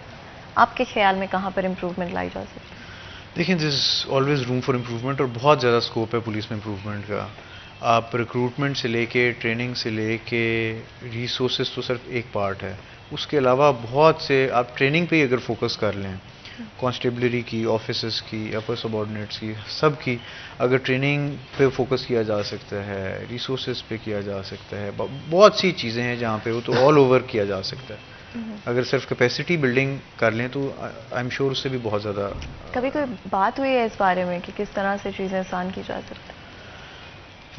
आपके ख्याल में कहाँ पर इम्प्रूवमेंट लाई जा सकती है? देखिए, this is always room for improvement, और बहुत ज़्यादा स्कोप है पुलिस में इम्प्रूवमेंट का। आप रिक्रूटमेंट से लेके, ट्रेनिंग से लेके, रिसोर्सेज तो सिर्फ एक पार्ट है, उसके अलावा बहुत से आप ट्रेनिंग पे ही अगर फोकस कर लें, कांस्टेबलरी की, ऑफिसर्स की, अपर सबॉर्डिनेट्स की, सब की अगर ट्रेनिंग पे फोकस किया जा सकता है, रिसोर्सेज पे किया जा सकता है, बहुत सी चीज़ें हैं जहाँ पे वो तो ऑल ओवर किया जा सकता है। अगर सिर्फ कैपेसिटी बिल्डिंग कर लें तो आई एम श्योर उससे भी बहुत ज़्यादा। कभी कोई बात हुई है इस बारे में कि किस तरह से चीज़ें आसान की जा सकती है?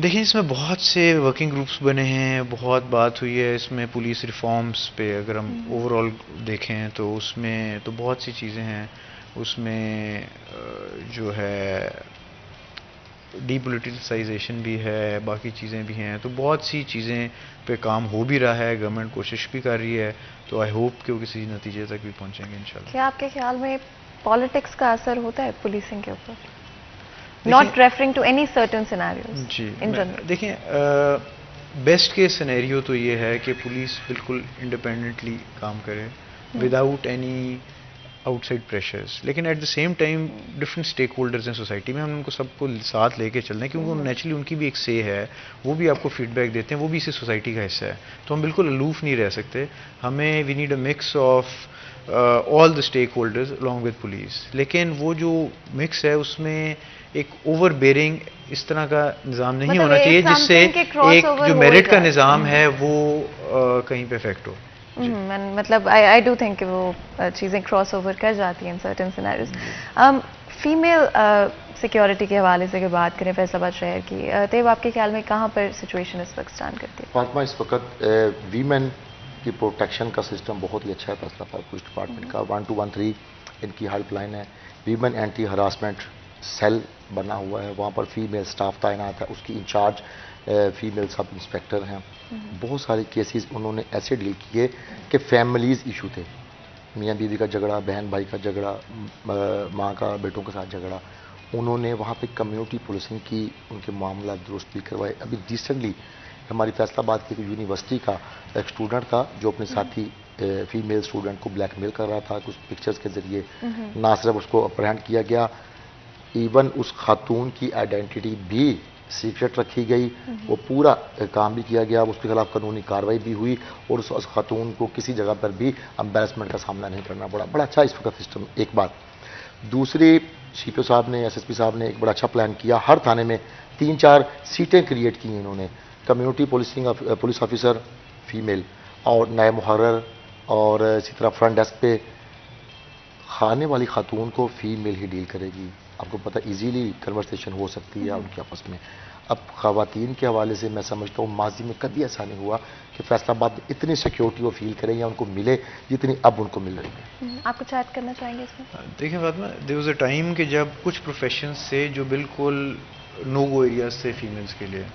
देखिए, इसमें बहुत से वर्किंग ग्रुप्स बने हैं, बहुत बात हुई है इसमें पुलिस रिफॉर्म्स पे। अगर हम ओवरऑल देखें तो उसमें तो बहुत सी चीज़ें हैं। उसमें जो है डीपोलिटिसाइजेशन भी है, बाकी चीज़ें भी हैं, तो बहुत सी चीज़ें पे काम हो भी रहा है, गवर्नमेंट कोशिश भी कर रही है। तो आई होप कि वो किसी नतीजे तक भी पहुंचेंगे इंशाल्लाह। क्या आपके ख्याल में पॉलिटिक्स का असर होता है पुलिसिंग के ऊपर? Not referring to any certain scenarios जी इन जनरल। देखिए बेस्ट केस सिनेरियो तो ये है कि पुलिस बिल्कुल इंडिपेंडेंटली काम करे विदाउट एनी आउटसाइड प्रेशर्स, लेकिन at the same time different stakeholders हैं सोसाइटी में, हम उनको सबको साथ लेके चलना है क्योंकि नेचुरली उनकी भी एक से है, वो भी आपको फीडबैक देते हैं, वो भी इसी सोसाइटी का हिस्सा है, तो हम बिल्कुल अलूफ नहीं रह सकते। हमें we need a mix of all the stakeholders along with police, लेकिन वो जो मिक्स है उसमें एक ओवर बेरिंग इस तरह का निज़ाम नहीं होना चाहिए जिससे एक जो मेरिट का निज़ाम है वो कहीं पे इफेक्ट हो। मतलब आई डू थिंक कि वो चीज़ें क्रॉस ओवर कर जाती हैं in certain scenarios. Female security के हवाले से अगर बात करें फैसलाबाद शहर की, तैयब आपके ख्याल में कहाँ पर सिचुएशन इस वक्त स्टैंड करती है? फातिमा, इस वक्त वीमेन की प्रोटेक्शन का सिस्टम बहुत ही अच्छा है फैसलाबाद पुलिस डिपार्टमेंट का। 1213 इनकी हेल्पलाइन है, वीमेन एंटी हरासमेंट सेल बना हुआ है, वहाँ पर फीमेल स्टाफ तैनात है, उसकी इंचार्ज फीमेल सब इंस्पेक्टर हैं। बहुत सारे केसेस उन्होंने ऐसे डील किए कि फैमिलीज इशू थे, मियाँ बीवी का झगड़ा, बहन भाई का झगड़ा, माँ का बेटों के साथ झगड़ा, उन्होंने वहाँ पे कम्युनिटी पुलिसिंग की, उनके मामला दुरुस्त भी करवाए। अभी रिसेंटली हमारी फैसलाबाद की यूनिवर्सिटी का एक स्टूडेंट था जो अपने साथी फीमेल स्टूडेंट को ब्लैकमेल कर रहा था कुछ पिक्चर्स के ज़रिए, ना सिर्फ उसको अप्रहेंड किया गया, इवन उस खातून की आइडेंटिटी भी सीक्रेट रखी गई, वो पूरा काम भी किया गया, उसके खिलाफ कानूनी कार्रवाई भी हुई और उस खातून को किसी जगह पर भी एम्बेरसमेंट का सामना नहीं करना पड़ा। बड़ा अच्छा इस वक्त सिस्टम एक बात। दूसरी, सीपीओ साहब ने, एसएसपी साहब ने एक बड़ा अच्छा प्लान किया, हर थाने में 3-4 सीटें क्रिएट की इन्होंने, community policing police officer female और नए मुहर्रर, और इसी तरह फ्रंट डेस्क पे खाने वाली खातून को फीमेल ही डील करेगी। आपको पता इजीली कन्वर्सेशन हो सकती है उनके आपस में। अब ख़वातीन के हवाले से मैं समझता हूँ माजी में कभी ऐसा नहीं हुआ कि फैसलाबाद में इतनी सिक्योरिटी वो फील करें या उनको मिले जितनी अब उनको मिल रही है। आप कुछ ऐड करना चाहेंगे इसमें? देखिए Fatima, there was a time कि जब कुछ प्रोफेशंस से जो बिल्कुल नो गो एरियाज थे फीमेल्स के लिए,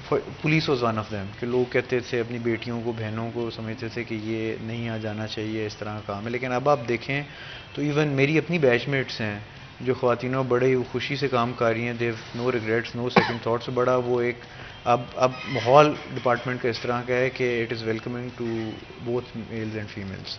police was one of them, कि लोग कहते थे अपनी बेटियों को, बहनों को समझते थे कि ये नहीं आ जाना चाहिए, इस तरह का काम है। लेकिन अब आप देखें तो इवन मेरी अपनी बैचमेट्स हैं जो ख़वातीनों बड़े खुशी से काम कर रही हैं, they've no regrets, no second thoughts. बड़ा वो एक अब माहौल डिपार्टमेंट का इस तरह का है कि it is welcoming to both males and females.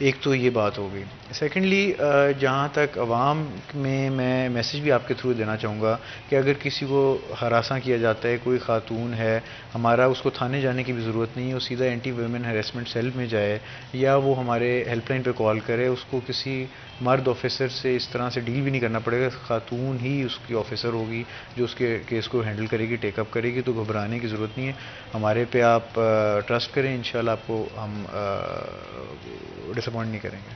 एक तो ये बात हो गई। सेकेंडली, जहाँ तक अवाम में मैं मैसेज भी आपके थ्रू देना चाहूँगा कि अगर किसी को हरासा किया जाता है, कोई खातून है, हमारा उसको थाने जाने की भी ज़रूरत नहीं है, वो सीधा एंटी वुमेन हैरेसमेंट सेल में जाए या वो हमारे हेल्पलाइन पे कॉल करे, उसको किसी मर्द ऑफिसर से इस तरह से डील भी नहीं करना पड़ेगा, खातून ही उसकी ऑफिसर होगी जो उसके केस को हैंडल करेगी, टेकअप करेगी, तो घबराने की ज़रूरत नहीं है। हमारे पे आप ट्रस्ट करें, इंशाल्लाह आपको हम डिसअपॉइंट नहीं करेंगे।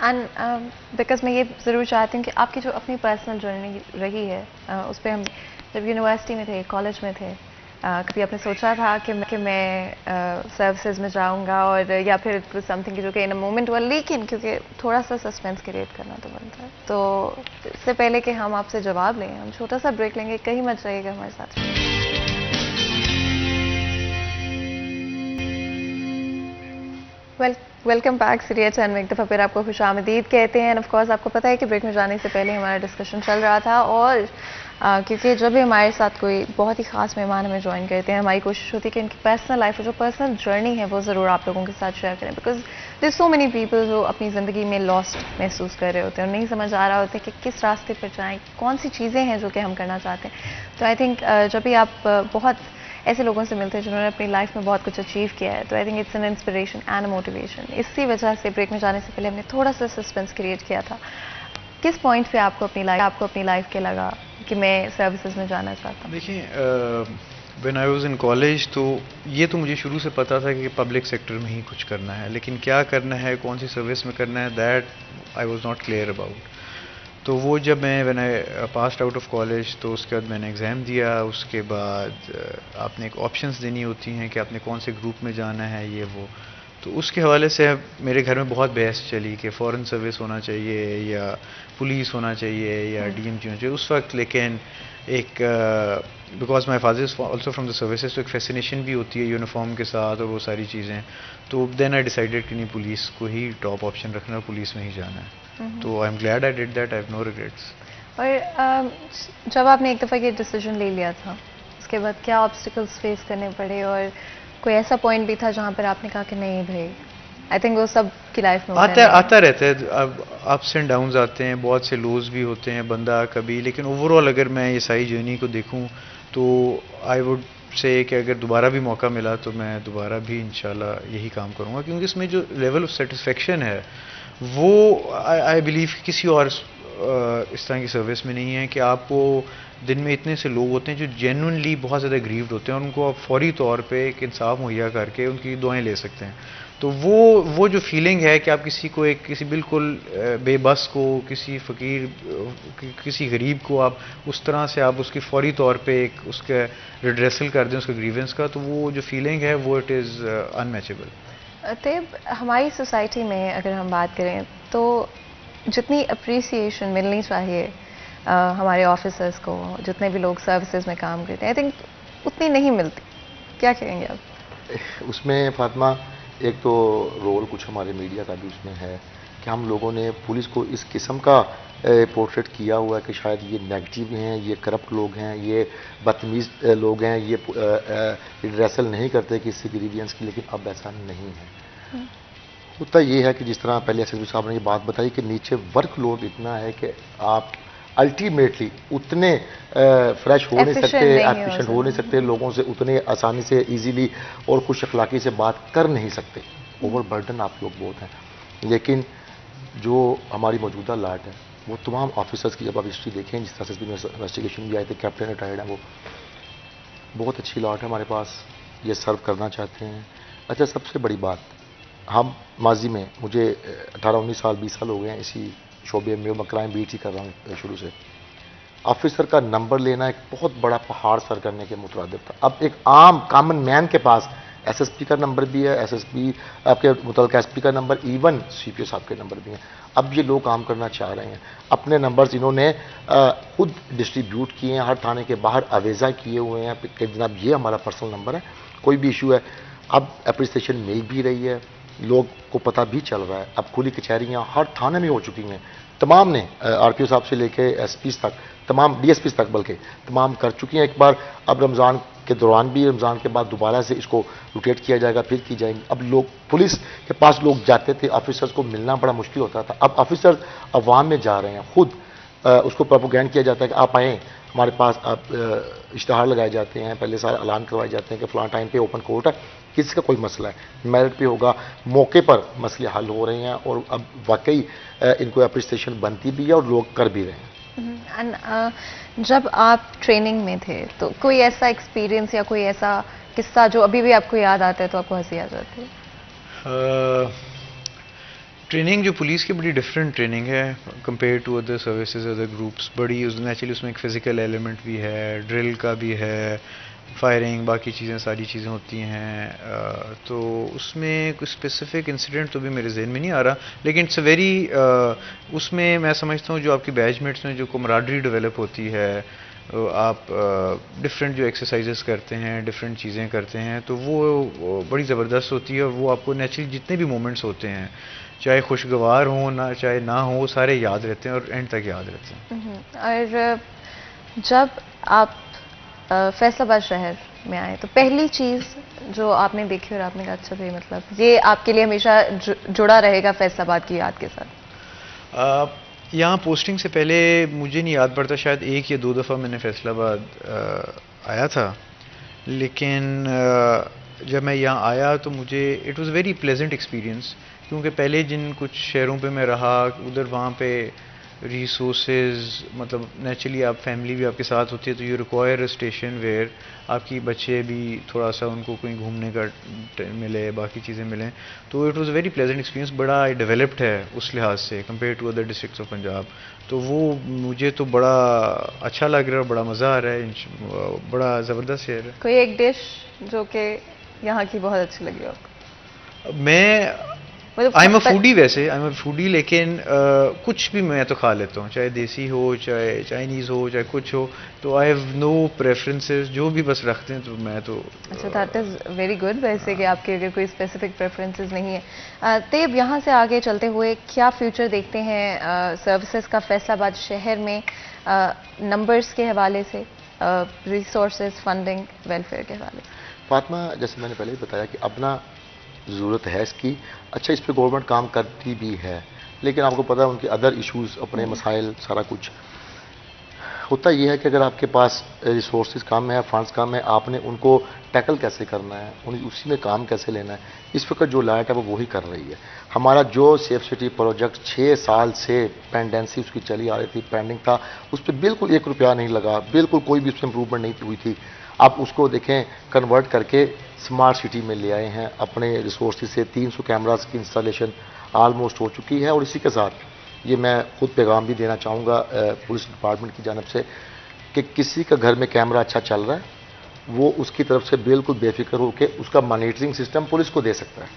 एंड बिकॉज मैं ये ज़रूर चाहती हूँ कि आपकी जो अपनी पर्सनल जर्नी रही है, उस पर हम जब यूनिवर्सिटी में थे, कॉलेज में थे, कभी आपने सोचा था कि मैं सर्विसेज में जाऊंगा और या फिर समथिंग जो कि इन अ मोमेंट वाला, लेकिन क्योंकि थोड़ा सा सस्पेंस क्रिएट करना तो बनता है, तो इससे पहले कि हम आपसे जवाब लें, हम छोटा सा ब्रेक लेंगे, कहीं मत जाइएगा हमारे साथ। वेलकम बैक सीरिया चैनल में एक दफ़ा फिर आपको खुशामदीद कहते हैं। ऑफ कोर्स आपको पता है कि ब्रेक में जाने से पहले हमारा डिस्कशन चल रहा था, और क्योंकि जब भी हमारे साथ कोई बहुत ही ख़ास मेहमान हमें ज्वाइन करते हैं, हमारी कोशिश होती है कि इनकी पर्सनल लाइफ, जो पर्सनल जर्नी है, वो ज़रूर आप लोगों के साथ शेयर करें, because there so many people जो अपनी ज़िंदगी में लॉस्ट महसूस कर रहे होते हैं और नहीं समझ आ रहा होता कि किस रास्ते पर जाएँ, कौन सी चीज़ें हैं जो कि हम करना चाहते हैं। तो आई थिंक जब भी आप बहुत ऐसे लोगों से मिलते हैं जिन्होंने अपनी लाइफ में बहुत कुछ अचीव किया है, तो I think it's an inspiration and motivation. इसी वजह से ब्रेक में जाने से पहले हमने थोड़ा सा सस्पेंस क्रिएट किया था। किस पॉइंट पे आपको अपनी लाइफ के लगा कि मैं सर्विसेज में जाना चाहता हूँ? देखिए, when I was in college तो ये तो मुझे शुरू से पता था कि पब्लिक सेक्टर में ही कुछ करना है, लेकिन क्या करना है, कौन सी सर्विस में करना है, that I was not clear about. तो वो जब मैं when I passed out of college, तो उसके बाद मैंने एग्ज़ाम दिया, उसके बाद आपने एक ऑप्शंस देनी होती हैं कि आपने कौन से ग्रुप में जाना है, ये वो। तो उसके हवाले से मेरे घर में बहुत बहस चली कि फ़ॉरेन सर्विस होना चाहिए या पुलिस होना चाहिए या डीएमजी होना चाहिए उस वक्त। लेकिन एक because my father is also from the services, तो एक फैसिनेशन भी होती है यूनिफॉर्म के साथ और वो सारी चीज़ें। तो देन आई डिसाइडेड कि नहीं, पुलिस को ही टॉप ऑप्शन रखना है, पुलिस में ही जाना है। तो I am glad I did that, I have no regrets. और जब आपने एक दफ़ा ये डिसीजन ले लिया था, उसके बाद क्या ऑब्स्टिकल्स फेस करने पड़े, और कोई ऐसा पॉइंट भी था जहाँ पर आपने कहा कि नहीं भाई, आई थिंक वो सब की लाइफ में आता रहता है। अब अप्स एंड डाउन्स आते हैं, बहुत से लोज भी होते हैं बंदा कभी, लेकिन ओवरऑल अगर मैं ये सारी जर्नी को देखूं तो आई वुड से कि अगर दोबारा भी मौका मिला तो मैं दोबारा भी इंशाल्लाह यही काम करूंगा, क्योंकि इसमें जो लेवल ऑफ सेटिस्फेक्शन है वो आई बिलीव किसी और इस तरह की सर्विस में नहीं है। कि आपको दिन में इतने से लोग होते हैं जो जेन्युइनली बहुत ज़्यादा ग्रीव्ड होते हैं और उनको आप फौरी तौर पे एक इंसाफ मुहैया करके उनकी दुआएं ले सकते हैं। तो वो जो फीलिंग है कि आप किसी को एक किसी बिल्कुल बेबस को, किसी फ़कीर, किसी गरीब को आप उस तरह से आप उसकी फौरी तौर पे एक उसका रिड्रेसल कर दें उसके ग्रीवेंस का, तो वो जो फीलिंग है वो इट इज़ अनमैचेबल। तब हमारी सोसाइटी में अगर हम बात करें तो जितनी अप्रिसिएशन मिलनी चाहिए हमारे ऑफिसर्स को, जितने भी लोग सर्विसेज में काम करते हैं, आई थिंक उतनी नहीं मिलती। क्या कहेंगे आप? उसमें फातिमा एक तो रोल कुछ हमारे मीडिया का भी उसमें है कि हम लोगों ने पुलिस को इस किस्म का पोर्ट्रेट किया हुआ है कि शायद ये नेगेटिव हैं, ये करप्ट लोग हैं, ये बदतमीज़ लोग हैं, ये रिड्रेसल नहीं करते किसी ग्रीवियंस की, लेकिन अब ऐसा नहीं है। होता ये है कि जिस तरह पहले एसएसपी साहब ने ये बात बताई कि नीचे वर्कलोड इतना है कि आप अल्टीमेटली उतने फ्रेश हो नहीं सकते, एफिशिएंट हो नहीं सकते, लोगों से उतने आसानी से इजीली और खुश अखलाकी से बात कर नहीं सकते। ओवरबर्डन आप लोग बहुत हैं। लेकिन जो हमारी मौजूदा लाट है वो तमाम ऑफिसर्स की जब आप हिस्ट्री देखें, जिस तरह से इन्वेस्टिगेशन भी आए थे, कैप्टन रिटायर्ड हैं, वो बहुत अच्छी लाट है हमारे पास, ये सर्व करना चाहते हैं। अच्छा, सबसे बड़ी बात, हम माजी में मुझे 18-19 साल 20 साल हो गए हैं इसी शोबे में, मैं क्राइम बीट ही कर रहा हूँ शुरू से। ऑफिसर का नंबर लेना एक बहुत बड़ा पहाड़ सर करने के मुतरादिफ था। अब एक आम कॉमन मैन के पास एसएसपी का नंबर भी है, एसएसपी आपके मुतल्लिक़ एसपी का नंबर, इवन सीपीओ साहब के नंबर भी हैं। अब ये लोग काम करना चाह रहे हैं, अपने नंबर्स इन्होंने खुद डिस्ट्रीब्यूट किए हैं, हर थाने के बाहर अवेज़ा किए हुए हैं कि जनाब ये हमारा पर्सनल नंबर है, कोई भी इशू है। अब अप्रिसिएशन मिल भी रही है, लोग को पता भी चल रहा है। अब खुली कचहरियाँ हर थाने में हो चुकी हैं, तमाम ने आरटीओ साहब से लेके एसपीज तक, तमाम डीएसपीज तक बल्कि तमाम कर चुकी हैं एक बार। अब रमज़ान के दौरान भी, रमज़ान के बाद दोबारा से इसको रोटेट किया जाएगा, फिर की जाएंगी। अब लोग पुलिस के पास लोग जाते थे, ऑफिसर्स को मिलना बड़ा मुश्किल होता था, अब ऑफिसर्स अवाम में जा रहे हैं, खुद उसको प्रोपोगेंड किया जाता है कि आप आएँ हमारे पास, आप इश्तहार लगाए जाते हैं, पहले सारे ऐलान करवाए जाते हैं कि फ़लाँ टाइम पे ओपन कोर्ट है, किसी का कोई मसला है, मेरिट पे होगा, मौके पर मसले हल हो रहे हैं और अब वाकई इनको अप्रिसिएशन बनती भी है और लोग कर भी रहे हैं। जब आप ट्रेनिंग में थे तो कोई ऐसा एक्सपीरियंस या कोई ऐसा किस्सा जो अभी भी आपको याद आता है तो आपको हंसी आ जाती है? ट्रेनिंग जो पुलिस की बड़ी डिफरेंट ट्रेनिंग है compare to other services, other groups. बड़ी नेचुरली उसमें एक फ़िज़िकल एलिमेंट भी है, ड्रिल का भी है, फायरिंग, बाकी चीज़ें सारी चीज़ें होती हैं। तो उसमें कुछ स्पेसिफिक इंसिडेंट तो भी मेरे जहन में नहीं आ रहा, लेकिन इट्स अ वेरी उसमें मैं समझता हूँ जो आपकी बैचमेट्स में जो कमराडरी डेवलप होती है, आप डिफरेंट जो एक्सरसाइजेस करते हैं, डिफरेंट चीज़ें करते हैं, तो वो बड़ी ज़बरदस्त होती है और वो आपको नेचुरली जितने भी मोमेंट्स होते हैं, चाहे खुशगवार हों ना चाहे ना हो, वो सारे याद रहते हैं और एंड तक याद रहते हैं। और जब आप फैसलाबाद शहर में आए तो पहली चीज़ जो आपने देखी और आपने कहा अच्छा भाई मतलब ये आपके लिए हमेशा जुड़ा रहेगा फैसलाबाद की याद के साथ? यहाँ पोस्टिंग से पहले मुझे नहीं याद पड़ता, शायद 1 या 2 दफ़ा मैंने फैसलाबाद आया था, लेकिन जब मैं यहाँ आया तो मुझे it was very pleasant experience, क्योंकि पहले जिन कुछ शहरों पे मैं रहा उधर वहाँ पे रिसोर्सेज, मतलब नेचुरली आप फैमिली भी आपके साथ होती है, तो you require a station where आपकी बच्चे भी थोड़ा सा उनको कहीं घूमने का मिले, बाकी चीज़ें मिलें। तो it was very pleasant experience, बड़ा डेवलप्ड है उस लिहाज से compare to other districts of Punjab. तो वो मुझे तो बड़ा अच्छा लग रहा है, बड़ा मज़ा आ रहा है, बड़ा ज़बरदस्त शहर है। कोई एक डिश जो कि यहाँ की बहुत अच्छी लगी आपको? आई एम अ फूडी, वैसे आई एम अ फूडी, लेकिन कुछ भी मैं तो खा लेता हूँ, चाहे देसी हो, चाहे चाइनीज़ हो, चाहे कुछ हो, तो आई हैव नो प्रेफरेंसेस, जो भी बस रखते हैं तो मैं तो अच्छा, दैट इज़ वेरी गुड वैसे कि आपके अगर कोई स्पेसिफिक प्रेफरेंसेस नहीं है। तैयब, यहाँ से आगे चलते हुए क्या फ्यूचर देखते हैं सर्विसेज का फैसलाबाद शहर में, नंबर्स के हवाले से, रिसोर्सेज, फंडिंग, वेलफेयर के हवाले से? फातिमा, जैसे मैंने पहले ही बताया कि अपना ज़रूरत है इसकी। अच्छा, इस पे गवर्नमेंट काम करती भी है, लेकिन आपको पता है उनके अदर इश्यूज, अपने मसाइल, सारा कुछ होता ये है कि अगर आपके पास रिसोर्सेज कम है, फंड्स कम है, आपने उनको टैकल कैसे करना है, उसी में काम कैसे लेना है। इस वक्त जो लाइट है वो वही कर रही है। हमारा जो सेफ सिटी प्रोजेक्ट 6 साल से पेंडेंसी उसकी चली आ रही थी, पेंडिंग था, उस पर बिल्कुल 1 रुपया नहीं लगा, बिल्कुल कोई भी उसमें इंप्रूवमेंट नहीं हुई थी। आप उसको देखें, कन्वर्ट करके स्मार्ट सिटी में ले आए हैं अपने रिसोर्सेज से। 300 कैमरास की इंस्टॉलेशन ऑलमोस्ट हो चुकी है, और इसी के साथ ये मैं खुद पैगाम भी देना चाहूँगा पुलिस डिपार्टमेंट की जानब से कि किसी का घर में कैमरा अच्छा चल रहा है, वो उसकी तरफ से बिल्कुल बेफिक्र होकर उसका मॉनिटरिंग सिस्टम पुलिस को दे सकता है।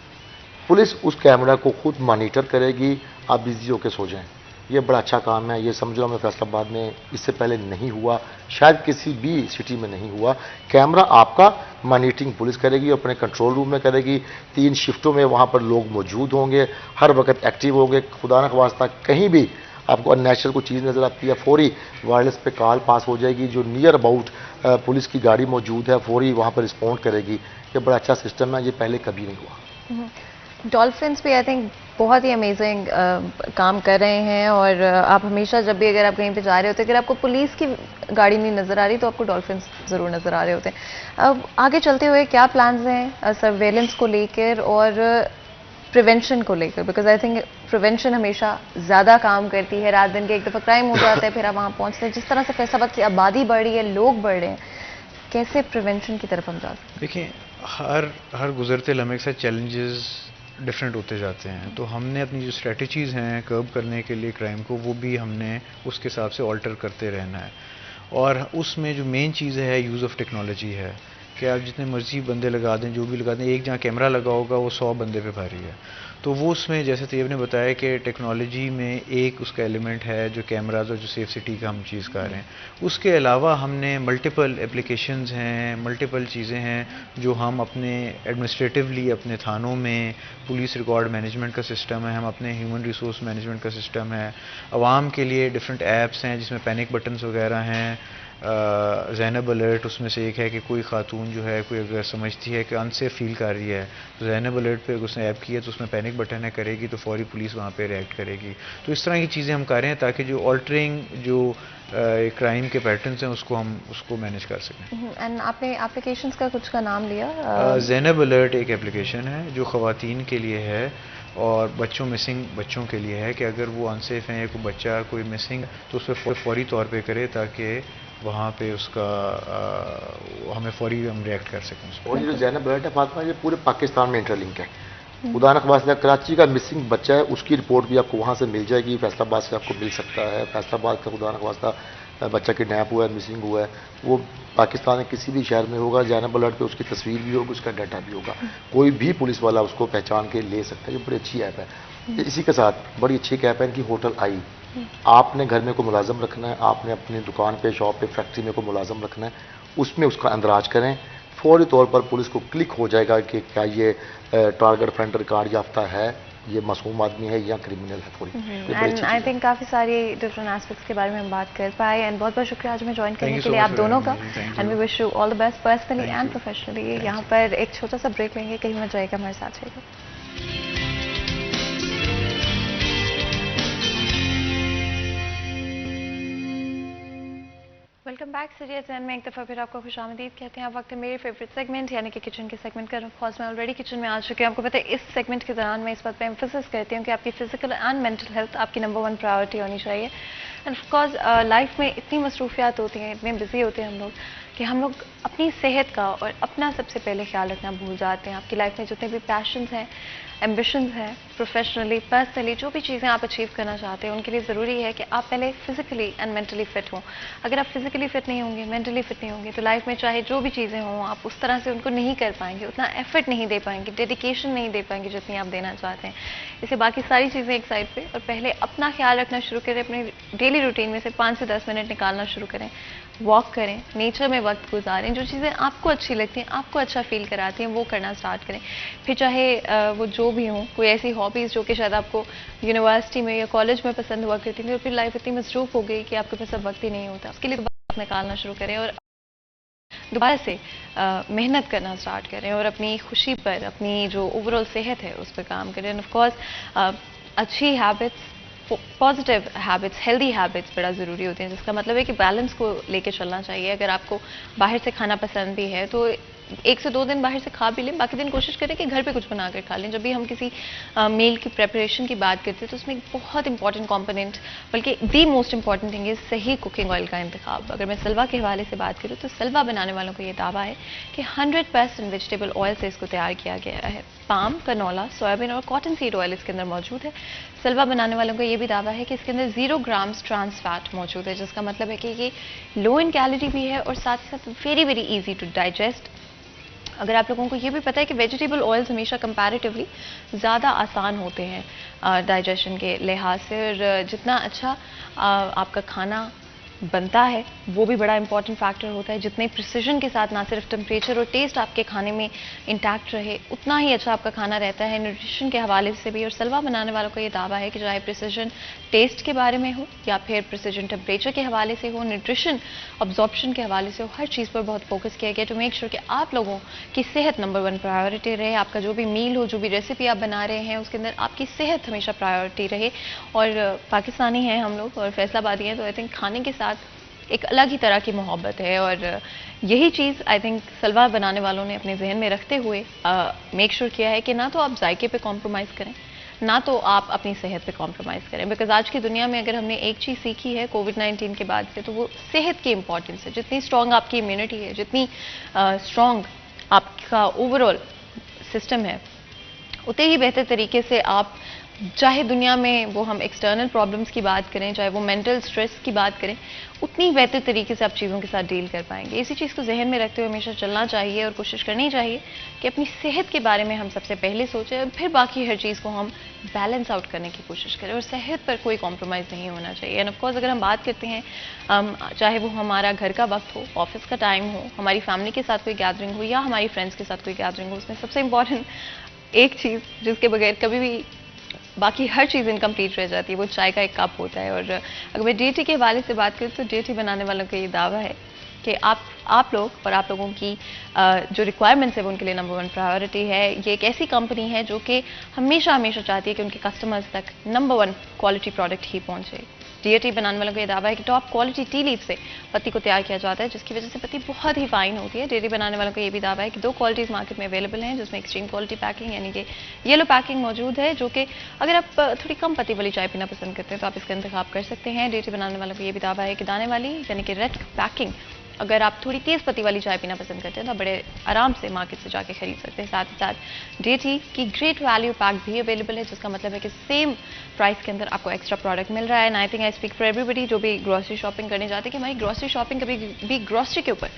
पुलिस उस कैमरा को खुद मॉनिटर करेगी, आप बिजी होकर सो जाएं। ये बड़ा अच्छा काम है, ये समझ लो मैं फैसलाबाद में इससे पहले नहीं हुआ, शायद किसी भी सिटी में नहीं हुआ। कैमरा आपका मॉनिटरिंग पुलिस करेगी, अपने कंट्रोल रूम में करेगी, 3 शिफ्टों में वहाँ पर लोग मौजूद होंगे, हर वक्त एक्टिव होंगे। खुदा न ख्वास्ता कहीं भी आपको अननेचुरल कोई चीज़ नज़र आती है, फौरी वायरलेस पे कॉल पास हो जाएगी, जो नियर अबाउट पुलिस की गाड़ी मौजूद है फौरी वहाँ पर रिस्पॉन्ड करेगी। ये बड़ा अच्छा सिस्टम है, ये पहले कभी नहीं हुआ। डॉल्फिन्स भी आई थिंक बहुत ही अमेजिंग काम कर रहे हैं, और आप हमेशा जब भी अगर आप कहीं पे जा रहे होते हैं, अगर आपको पुलिस की गाड़ी नहीं नज़र आ रही तो आपको डॉल्फिन्स ज़रूर नज़र आ रहे होते हैं। अब आगे चलते हुए क्या प्लान्स हैं सर्वेलेंस को लेकर और प्रिवेंशन को लेकर, बिकॉज आई थिंक प्रिवेंशन हमेशा ज़्यादा काम करती है। रात दिन के एक दफ़ा क्राइम हो जाता है, फिर आप वहाँ पहुँचते हैं। जिस तरह से फैसलाबाद की आबादी बढ़ रही है, लोग बढ़ रहे हैं, कैसे प्रिवेंशन की तरफ हम जा सकते हैं? देखिए, हर गुजरते लम्हे के साथ चैलेंजेस डिफरेंट होते जाते हैं, तो हमने अपनी जो स्ट्रेटजीज़ हैं कर्ब करने के लिए क्राइम को, वो भी हमने उसके हिसाब से ऑल्टर करते रहना है। और उसमें जो मेन चीज़ है यूज़ ऑफ टेक्नोलॉजी है कि आप जितने मर्जी बंदे लगा दें, जो भी लगा दें, एक जहाँ कैमरा लगा होगा वो 100 बंदे पे भारी है। तो वो उसमें जैसे तैयब ने बताया कि टेक्नोलॉजी में एक उसका एलिमेंट है जो कैमराज और जो सेफ सिटी का हम चीज़ कर रहे हैं। उसके अलावा हमने मल्टीपल एप्लीकेशंस हैं, मल्टीपल चीज़ें हैं जो हम अपने एडमिनिस्ट्रेटिवली अपने थानों में, पुलिस रिकॉर्ड मैनेजमेंट का सिस्टम है, हम अपने ह्यूमन रिसोर्स मैनेजमेंट का सिस्टम है, आवाम के लिए डिफरेंट ऐप्स हैं जिसमें पैनिक बटन्स वगैरह हैं। ज़ैनब अलर्ट उसमें से एक है कि कोई खातून जो है, कोई अगर समझती है कि अनसेफ फील कर रही है, तो ज़ैनब अलर्ट पे अगर उसने ऐप की है तो उसमें पैनिक बटन है, करेगी तो फौरी पुलिस वहाँ पे रिएक्ट करेगी। तो इस तरह की चीज़ें हम कर रहे हैं ताकि जो ऑल्टरिंग जो क्राइम के पैटर्न्स हैं उसको मैनेज कर सकें। एंड आपने एप्लीकेशंस का कुछ का नाम लिया? ज़ैनब अलर्ट एक एप्लीकेशन है जो ख़वातीन के लिए है और मिसिंग बच्चों के लिए है कि अगर वो अनसेफ हैं या कोई बच्चा कोई मिसिंग, तो उस पर फौरी तौर पे करे ताकि वहाँ पे उसका हमें फौरी हम रिएक्ट कर सकें। और ये जो ज़ैनब अलर्ट है फातिमा, ये पूरे पाकिस्तान में इंटरलिंक है। खुदा न ख्वास्ता कराची का मिसिंग बच्चा है, उसकी रिपोर्ट भी आपको वहाँ से मिल जाएगी, फैसलाबाद से आपको मिल सकता है। फैसलाबाद का खुदा न ख्वास्ता बच्चा किडनैप हुआ है, मिसिंग हुआ है, वो पाकिस्तान में किसी भी शहर में होगा, ज़ैनब अलर्ट पे उसकी तस्वीर भी होगी, उसका डाटा भी होगा, कोई भी पुलिस वाला उसको पहचान के ले सकता है। ये बड़ी अच्छी ऐप है। इसी के साथ बड़ी अच्छी एक ऐप है इनकी, होटल आई। आपने घर में को मुलाजम रखना है, आपने अपनी दुकान पे, शॉप पे, फैक्ट्री में को मुलाजम रखना है, उसमें उसका अंदराज करें, फौरी तौर पर पुलिस को क्लिक हो जाएगा कि क्या ये टारगेट ऑफेंडर कार्ड याफ्ता है, ये मासूम आदमी है या क्रिमिनल है। थोड़ी एंड आई थिंक काफ़ी सारी डिफरेंट एस्पेक्ट्स के बारे में हम बात कर पाए, एंड बहुत बहुत शुक्रिया आज में ज्वाइन करने के लिए आप दोनों का, and we wish you all the best personally and professionally. यहाँ पर एक छोटा सा ब्रेक लेंगे, कहीं मत जाएगा, हमारे साथ रहेगा। वेलकम बैक सीरियस एंड में एक दफ़ा फिर आपको खुशामदीद कहते हैं। आप वक्त है मेरे फेवरेट सेगमेंट यानी कि किचन के सेगमेंट का। ऑफकोर्स मैं ऑलरेडी किचन में आ चुकी हूँ। आपको पता है इस सेगमेंट के दौरान मैं इस बात पे एम्फेसिस करती हूँ कि आपकी फिजिकल एंड मेंटल हेल्थ आपकी नंबर 1 प्रायोरिटी होनी चाहिए। एंड ऑफकोर्स लाइफ में इतनी मसरूफियात होती हैं, इतने बिजी होते हैं हम लोग कि हम लोग अपनी सेहत का और अपना सबसे पहले ख्याल रखना भूल जाते हैं। आपकी लाइफ में जितने भी पैशंस हैं, एम्बिशंस हैं, प्रोफेशनली, पर्सनली, जो भी चीज़ें आप अचीव करना चाहते हैं, उनके लिए ज़रूरी है कि आप पहले फिजिकली एंड मेंटली फिट हों। अगर आप फिजिकली फिट नहीं होंगे, मेंटली फिट नहीं होंगे, तो लाइफ में चाहे जो भी चीज़ें हों, आप उस तरह से उनको नहीं कर पाएंगे, उतना एफर्ट नहीं दे पाएंगे, डेडिकेशन नहीं दे पाएंगे जितनी आप देना चाहते हैं। इसलिए बाकी सारी चीज़ें एक साइड पे, और पहले अपना ख्याल रखना शुरू करें। अपने डेली रूटीन में से 5 से 10 मिनट निकालना शुरू करें। वॉक करें, नेचर में वक्त गुजारें, जो चीज़ें आपको अच्छी लगती हैं, आपको अच्छा फील कराती हैं, वो करना स्टार्ट करें। फिर चाहे वो जो भी हो, कोई ऐसी हॉबीज़ जो कि शायद आपको यूनिवर्सिटी में या कॉलेज में पसंद हुआ करती थी और फिर लाइफ इतनी मसरूफ़ हो गई कि आपके पास अब वक्त ही नहीं होता, उसके लिए वक्त निकालना शुरू करें और दोबारा से मेहनत करना स्टार्ट करें और अपनी खुशी पर, अपनी जो ओवरऑल सेहत है उस पर काम करें। ऑफ कोर्स अच्छी habits, positive habits, healthy habits बड़ा ज़रूरी होते हैं, जिसका मतलब है कि बैलेंस को लेके चलना चाहिए। अगर आपको बाहर से खाना पसंद भी है तो 1 से 2 दिन बाहर से खा भी लें, बाकी दिन कोशिश करें कि घर पे कुछ बना कर खा लें। जब भी हम किसी मील की प्रेपरेशन की बात करते हैं तो उसमें एक बहुत इंपॉर्टेंट कंपोनेंट, बल्कि the most important thing is सही कुकिंग ऑयल का इंतखाब। अगर मैं सलवा के हवाले से बात करूँ तो सलवा बनाने वालों को ये दावा है कि 100% वेजिटेबल ऑयल से इसको तैयार किया गया है। पाम, कनोला, सोयाबीन और कॉटन सीड ऑयल इसके अंदर मौजूद है। सलवा बनाने वालों का ये भी दावा है कि इसके अंदर 0 ग्राम्स ट्रांस फैट मौजूद है, जिसका मतलब है कि ये लो इन कैलोरी भी है और साथ ही साथ very very easy to digest. अगर आप लोगों को ये भी पता है कि वेजिटेबल ऑयल्स हमेशा कंपैरेटिवली ज़्यादा आसान होते हैं डाइजेशन के लिहाज से, और जितना अच्छा आपका खाना बनता है वो भी बड़ा इंपॉर्टेंट फैक्टर होता है। जितने प्रिसीजन के साथ ना सिर्फ टेम्परेचर और टेस्ट आपके खाने में इंटैक्ट रहे, उतना ही अच्छा आपका खाना रहता है न्यूट्रिशन के हवाले से भी। और सलवा बनाने वालों का ये दावा है कि चाहे प्रिसीजन टेस्ट के बारे में हो या फिर प्रिसीजन टेम्परेचर के हवाले से हो, न्यूट्रिशन अब्जॉर्प्शन के हवाले से हो, हर चीज़ पर बहुत फोकस किया गया टू मेक श्योर कि आप लोगों की सेहत नंबर 1 प्रायोरिटी रहे। आपका जो भी मील हो, जो भी रेसिपी आप बना रहे हैं, उसके अंदर आपकी सेहत हमेशा प्रायोरिटी रहे। और पाकिस्तानी हैं हम लोग और फैसलाबादी हैं, तो आई थिंक खाने के साथ एक अलग ही तरह की मोहब्बत है, और यही चीज़ आई थिंक सलवा बनाने वालों ने अपने जहन में रखते हुए मेक श्योर किया है कि ना तो आप जायके पे कॉम्प्रोमाइज़ करें, ना तो आप अपनी सेहत पे कॉम्प्रोमाइज़ करें। बिकॉज आज की दुनिया में अगर हमने एक चीज़ सीखी है कोविड-19 के बाद से, तो वो सेहत की इंपॉर्टेंस है। जितनी स्ट्रॉन्ग आपकी इम्यूनिटी है, जितनी स्ट्रॉन्ग आपका ओवरऑल सिस्टम है, उतने ही बेहतर तरीके से आप, चाहे दुनिया में वो हम एक्सटर्नल प्रॉब्लम्स की बात करें, चाहे वो मेंटल स्ट्रेस की बात करें, उतनी बेहतर तरीके से आप चीज़ों के साथ डील कर पाएंगे। इसी चीज़ को जहन में रखते हुए हमेशा चलना चाहिए और कोशिश करनी चाहिए कि अपनी सेहत के बारे में हम सबसे पहले सोचें, फिर बाकी हर चीज़ को हम बैलेंस आउट करने की कोशिश करें, और सेहत पर कोई कॉम्प्रोमाइज़ नहीं होना चाहिए। एंड ऑफकोर्स अगर हम बात करते हैं, चाहे वो हमारा घर का वक्त हो, ऑफिस का टाइम हो, हमारी फैमिली के साथ कोई गैदरिंग हो या हमारी फ्रेंड्स के साथ कोई गैदरिंग हो, उसमें सबसे इंपॉर्टेंट एक चीज़ जिसके बगैर कभी भी बाकी हर चीज़ इनकम्प्लीट रह जाती है, वो चाय का एक कप होता है। और अगर मैं डीटी के हवाले से बात करूँ तो डीटी बनाने वालों का ये दावा है कि आप लोग और आप लोगों की जो रिक्वायरमेंट्स है वो उनके लिए नंबर 1 प्रायोरिटी है। ये एक ऐसी कंपनी है जो कि हमेशा चाहती है कि उनके कस्टमर्स तक नंबर 1 क्वालिटी प्रोडक्ट ही पहुँचे। डीटी बनाने वालों का ये दावा है कि टॉप क्वालिटी टी लीफ से पत्ती को तैयार किया जाता है, जिसकी वजह से पत्ती बहुत ही फाइन होती है। डीटी बनाने वालों का ये भी दावा है कि 2 क्वालिटीज़ मार्केट में अवेलेबल हैं, जिसमें एक्सट्रीम क्वालिटी पैकिंग यानी कि येलो पैकिंग मौजूद है, जो कि अगर आप थोड़ी कम पत्ती वाली चाय पीना पसंद करते हैं तो आप इसका इंतखाब कर सकते हैं। डीटी बनाने वालों का ये भी दावा है कि दाने वाली यानी कि रेड पैकिंग, अगर आप थोड़ी तेज़ पत्ती वाली चाय पीना पसंद करते हैं तो आप बड़े आराम से मार्केट से जाके खरीद सकते हैं। साथ ही साथ डीटी की ग्रेट वैल्यू पैक भी अवेलेबल है, जिसका मतलब है कि सेम प्राइस के अंदर आपको एक्स्ट्रा प्रोडक्ट मिल रहा है। And I think I speak for everybody जो भी ग्रॉसरी शॉपिंग करने जाते हैं कि हमारी ग्रॉसरी शॉपिंग कभी भी ग्रॉसरी के ऊपर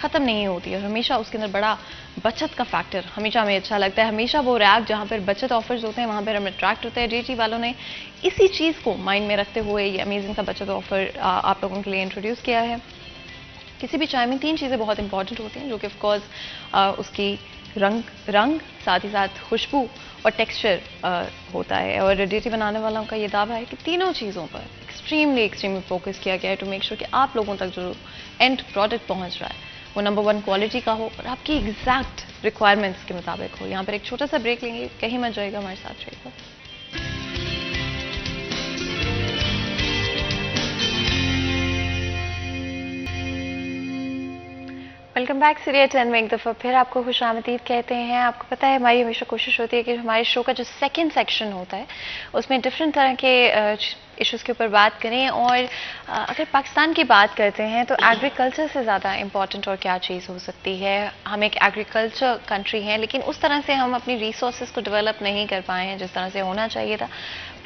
ख़त्म नहीं होती है, और हमेशा उसके अंदर बड़ा बचत का फैक्टर हमेशा हमें अच्छा लगता है। हमेशा वो रैक जहाँ पर बचत ऑफर्स होते हैं वहाँ पर हम अट्रैक्ट होते हैं। डीटी वालों ने इसी चीज़ को माइंड में रखते हुए ये अमेजिंग सा बचत ऑफर आप लोगों के लिए इंट्रोड्यूस किया है। किसी भी चाय में 3 चीज़ें बहुत इंपॉर्टेंट होती हैं, जो कि ऑफकोर्स उसकी रंग साथ ही साथ खुशबू और टेक्सचर होता है। और डीटी बनाने वालों का ये दावा है कि तीनों चीज़ों पर एक्सट्रीमली फोकस किया गया है टू मेक श्योर कि आप लोगों तक जो एंड प्रोडक्ट पहुंच रहा है वो नंबर 1 क्वालिटी का हो और आपकी एग्जैक्ट रिक्वायरमेंट्स के मुताबिक हो। यहाँ पर एक छोटा सा ब्रेक लेंगे, कहीं मत जाइएगा, हमारे साथ रहिएगा। वेलकम बैक सीरिया 10 में एक दफ़ा फिर आपको खुशामदीद कहते हैं। आपको पता है हमारी हमेशा कोशिश होती है कि हमारे शो का जो सेकंड सेक्शन होता है उसमें डिफरेंट तरह के इश्यूज़ के ऊपर बात करें। और अगर पाकिस्तान की बात करते हैं तो एग्रीकल्चर से ज़्यादा इम्पॉर्टेंट और क्या चीज़ हो सकती है? हम एक एग्रीकल्चर कंट्री हैं, लेकिन उस तरह से हम अपनी रिसोर्सेज को डेवलप नहीं कर पाए हैं जिस तरह से होना चाहिए था।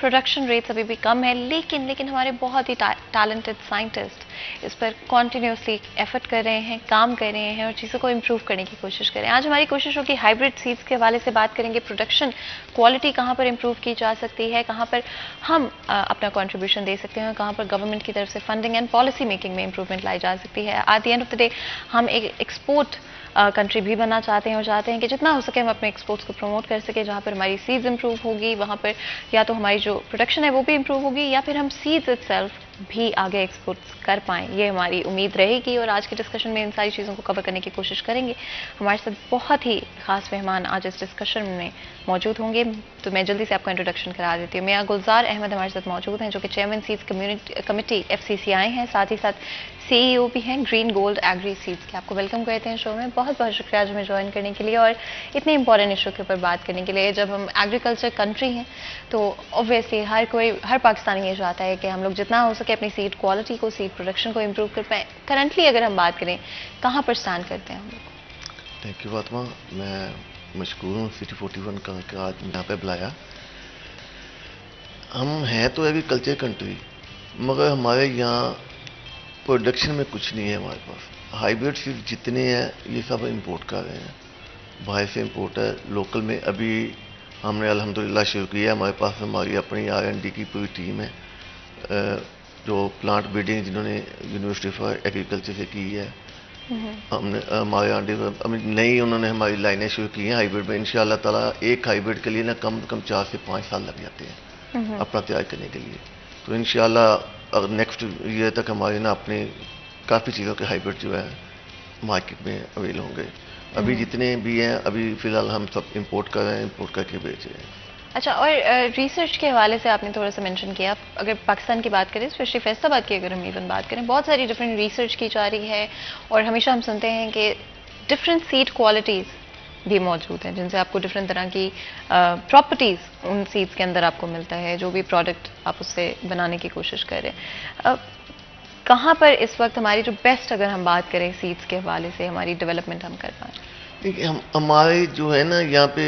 प्रोडक्शन रेट्स अभी भी कम है, लेकिन हमारे बहुत ही टैलेंटेड साइंटिस्ट इस पर कॉन्टीन्यूसली एफर्ट कर रहे हैं, काम कर रहे हैं और चीज़ों को इम्प्रूव करने की कोशिश करें। आज हमारी कोशिश होगी हाइब्रिड सीड्स के हवाले से बात करेंगे। प्रोडक्शन क्वालिटी कहाँ पर इम्प्रूव की जा सकती है, कहाँ पर हम अपना कंट्रीब्यूशन दे सकते हैं, कहाँ पर गवर्नमेंट की तरफ से फंडिंग एंड पॉलिसी मेकिंग में इंप्रूवमेंट लाई जा सकती है। At the end of the day हम एक एक्सपोर्ट कंट्री भी बनना चाहते हैं और चाहते हैं कि जितना हो सके हम अपने एक्सपोर्ट्स को प्रमोट कर सके। जहाँ पर हमारी सीड्स इंप्रूव होगी वहाँ पर या तो हमारी जो प्रोडक्शन है वो भी इंप्रूव होगी या फिर हम सीड्स इटसेल्फ भी आगे एक्सपोर्ट्स कर पाएँ, ये हमारी उम्मीद रहेगी। और आज के डिस्कशन में इन सारी चीज़ों को कवर करने की कोशिश करेंगे। हमारे साथ बहुत ही खास मेहमान आज इस डिस्कशन में मौजूद होंगे, तो मैं जल्दी से आपका इंट्रोडक्शन करा देती हूँ। मियां गुलजार अहमद हमारे साथ मौजूद हैं, जो कि चेयरमैन सीड्स कमेटी FCCI हैं, साथ ही साथ CEO भी हैं ग्रीन गोल्ड एग्री सीड्स के। आपको वेलकम करते हैं शो में। बहुत बहुत शुक्रिया आज हमें ज्वाइन करने के लिए और इतने इंपॉर्टेंट इशू के ऊपर बात करने के लिए। जब हम एग्रीकल्चर कंट्री हैं तो ऑब्वियसली हर पाकिस्तानी ये चाहता है कि हम लोग जितना हो सके अपनी सीड क्वालिटी को, सीड प्रोडक्शन को इम्प्रूव कर पाएँ। करंटली अगर हम बात करें कहाँ पर स्टैंड करते हैं हम लोग? थैंक यू फातिमा, मैं मशकूर हूँ सिटी 41 का कि आज यहाँ पे बुलाया। हम हैं तो एग्रीकल्चर कंट्री, मगर हमारे यहाँ प्रोडक्शन में कुछ नहीं है हमारे पास। हाइब्रिड सीड जितने हैं ये सब इंपोर्ट कर रहे हैं, बाहर से इंपोर्ट है। लोकल में अभी हमने अल्हम्दुलिल्लाह शुरू किया है। हमारे पास हमारी अपनी R&D की पूरी टीम है, जो प्लांट ब्रीडिंग जिन्होंने यूनिवर्सिटी फॉर एग्रीकल्चर से की है। हमने हमारे R&D नई उन्होंने हमारी लाइनें शुरू की हैं हाइब्रिड में। इंशाअल्लाह ताला एक हाइब्रिड के लिए ना कम से कम 4 से 5 साल लग जाते हैं अपना तैयार करने के लिए। तो इंशाअल्लाह अगर नेक्स्ट ईयर तक हमारे ना अपने काफ़ी चीज़ों के हाइब्रिड जो है मार्केट में अवेल होंगे। अभी जितने भी हैं अभी फ़िलहाल हम सब इंपोर्ट कर रहे हैं, इंपोर्ट करके बेच रहे हैं। अच्छा, और रिसर्च के हवाले से आपने थोड़ा सा मेंशन किया। अगर पाकिस्तान की बात करें, स्पेशली फैसलाबाद की अगर हम इवन बात करें, बहुत सारी डिफरेंट रिसर्च की जा रही है और हमेशा हम सुनते हैं कि डिफरेंट सीड क्वालिटीज़ भी मौजूद हैं जिनसे आपको डिफरेंट तरह की प्रॉपर्टीज़ उन सीड्स के अंदर आपको मिलता है, जो भी प्रोडक्ट आप उससे बनाने की कोशिश करें। कहाँ पर इस वक्त हमारी जो बेस्ट, अगर हम बात करें सीड्स के हवाले से, हमारी डेवलपमेंट हम कर पाएँ? देखिए हमारे जो है ना यहाँ पे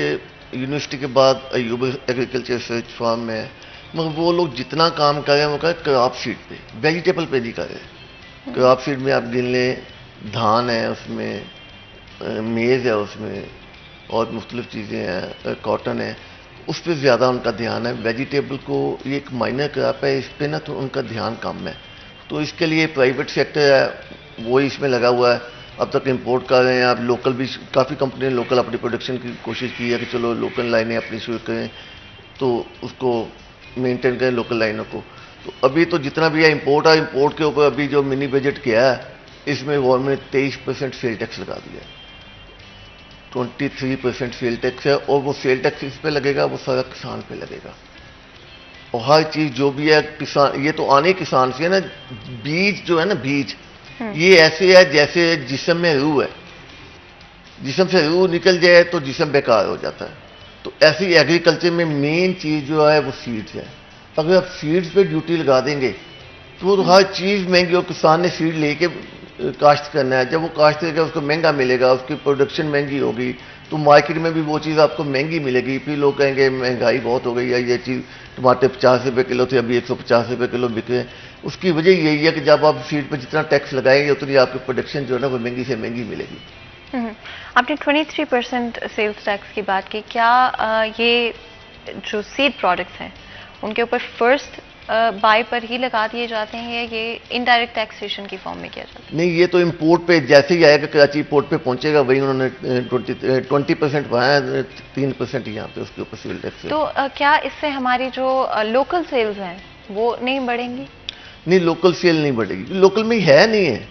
यूनिवर्सिटी के बाद अयूब एग्रीकल्चर रिसर्च फार्म में, मगर वो लोग जितना काम कर रहे हैं वो कर क्रॉप सीड पे, वेजिटेबल पे नहीं कर रहे। क्रॉप सीड में आप गिन लें, धान है उसमें, मेज़ है उसमें और मुख्तलिफ चीज़ें हैं, कॉटन है, उस पर ज़्यादा उनका ध्यान है। वेजिटेबल को ये एक माइनर क्रॉप है, इस पर ना तो उनका ध्यान कम है। तो इसके लिए प्राइवेट सेक्टर है वो इसमें लगा हुआ है। अब तक इंपोर्ट कर रहे हैं। आप लोकल भी काफ़ी कंपनी ने लोकल अपनी प्रोडक्शन की कोशिश की है कि चलो लोकल लाइनें अपनी शुरू करें, तो उसको मेंटेन करें लोकल लाइनों को। तो अभी तो जितना भी है इंपोर्ट है, इंपोर्ट के ऊपर अभी जो मिनी बजट किया है इसमें गवर्नमेंट ने 23% सेल टैक्स लगा दिया है। 23% सेल टैक्स है और वो सेल टैक्स इस पे लगेगा, वो सारा किसान पे लगेगा। और हर चीज़ जो भी है किसान, ये तो आने किसान से है ना। बीज जो है ना, बीज ये ऐसे है जैसे जिस्म में रूह है, जिस्म से रूह निकल जाए तो जिस्म बेकार हो जाता है। तो ऐसी एग्रीकल्चर में मेन चीज़ जो है वो सीड्स है। अगर आप सीड्स पे ड्यूटी लगा देंगे तो हर चीज़ महंगी, और किसान ने सीड लेके काश्त करना है। जब वो काश्त करेगा उसको महंगा मिलेगा, उसकी प्रोडक्शन महंगी होगी, तो मार्केट में भी वो चीज़ आपको महंगी मिलेगी। फिर लोग कहेंगे महंगाई बहुत हो गई है, ये चीज़ टमाटर 50 रुपये किलो थे अभी 150 रुपये किलो बिक रहे हैं। उसकी वजह यही है कि जब आप सीड पर जितना टैक्स लगाएंगे उतनी आपकी प्रोडक्शन जो है ना वो महंगी से महंगी मिलेगी। आपने 23% सेल्स टैक्स की बात की। क्या ये जो सीड प्रोडक्ट्स हैं उनके ऊपर फर्स्ट बाय पर ही लगा दिए जाते हैं या ये इनडायरेक्ट टैक्सेशन की फॉर्म में किया जाता है? नहीं, ये तो इंपोर्ट पे जैसे ही आएगा, कराची पोर्ट पे पहुंचेगा, वही उन्होंने 20% बढ़ाया, 3% यहाँ पे उसके ऊपर सेल टैक्स। तो क्या इससे हमारी जो लोकल सेल्स हैं वो नहीं बढ़ेंगी? नहीं, लोकल सेल नहीं बढ़ेगी, लोकल में है नहीं है।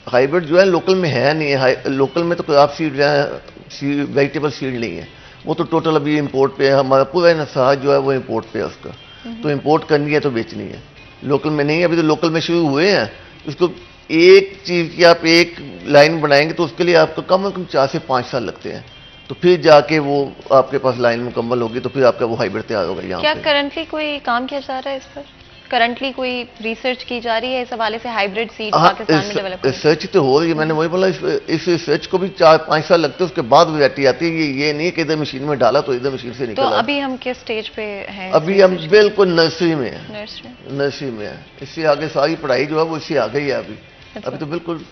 हाइब्रिड जो है लोकल में है नहीं है। लोकल में तो क्रॉप सीड जो है वेजिटेबल सीड नहीं है, वो तो टोटल अभी इंपोर्ट पे है। हमारा पूरा नसाज जो है वो इंपोर्ट पे है उसका, तो इंपोर्ट करनी है तो बेचनी है, लोकल में नहीं है। अभी तो लोकल में शुरू हुए हैं। उसको एक चीज़ की आप एक लाइन बनाएंगे तो उसके लिए आपको कम से कम 4 से 5 साल लगते हैं। तो फिर जाके वो आपके पास लाइन मुकम्मल होगी तो फिर आपका वो हाइब्रिड तैयार होगा। यहाँ क्या करंटली कोई काम किया जा रहा है इस पर? करंटली कोई रिसर्च की जा रही है इस हवाले से, हाइब्रिड सीड पाकिस्तान में डेवलप करने की? रिसर्च तो हो रही है, मैंने वही बोला, इस रिसर्च को भी 4-5 साल लगते हैं, उसके बाद वैरायटी आती है। ये नहीं कि इधर मशीन में डाला तो इधर मशीन से तो निकला। अभी हम किस स्टेज पे हैं? अभी हम बिल्कुल नर्सरी में है, नर्सरी। नर्सरी में है। इससे आगे सारी पढ़ाई जो है वो इससे आगे ही है अभी। अच्छा। अभी तो बिल्कुल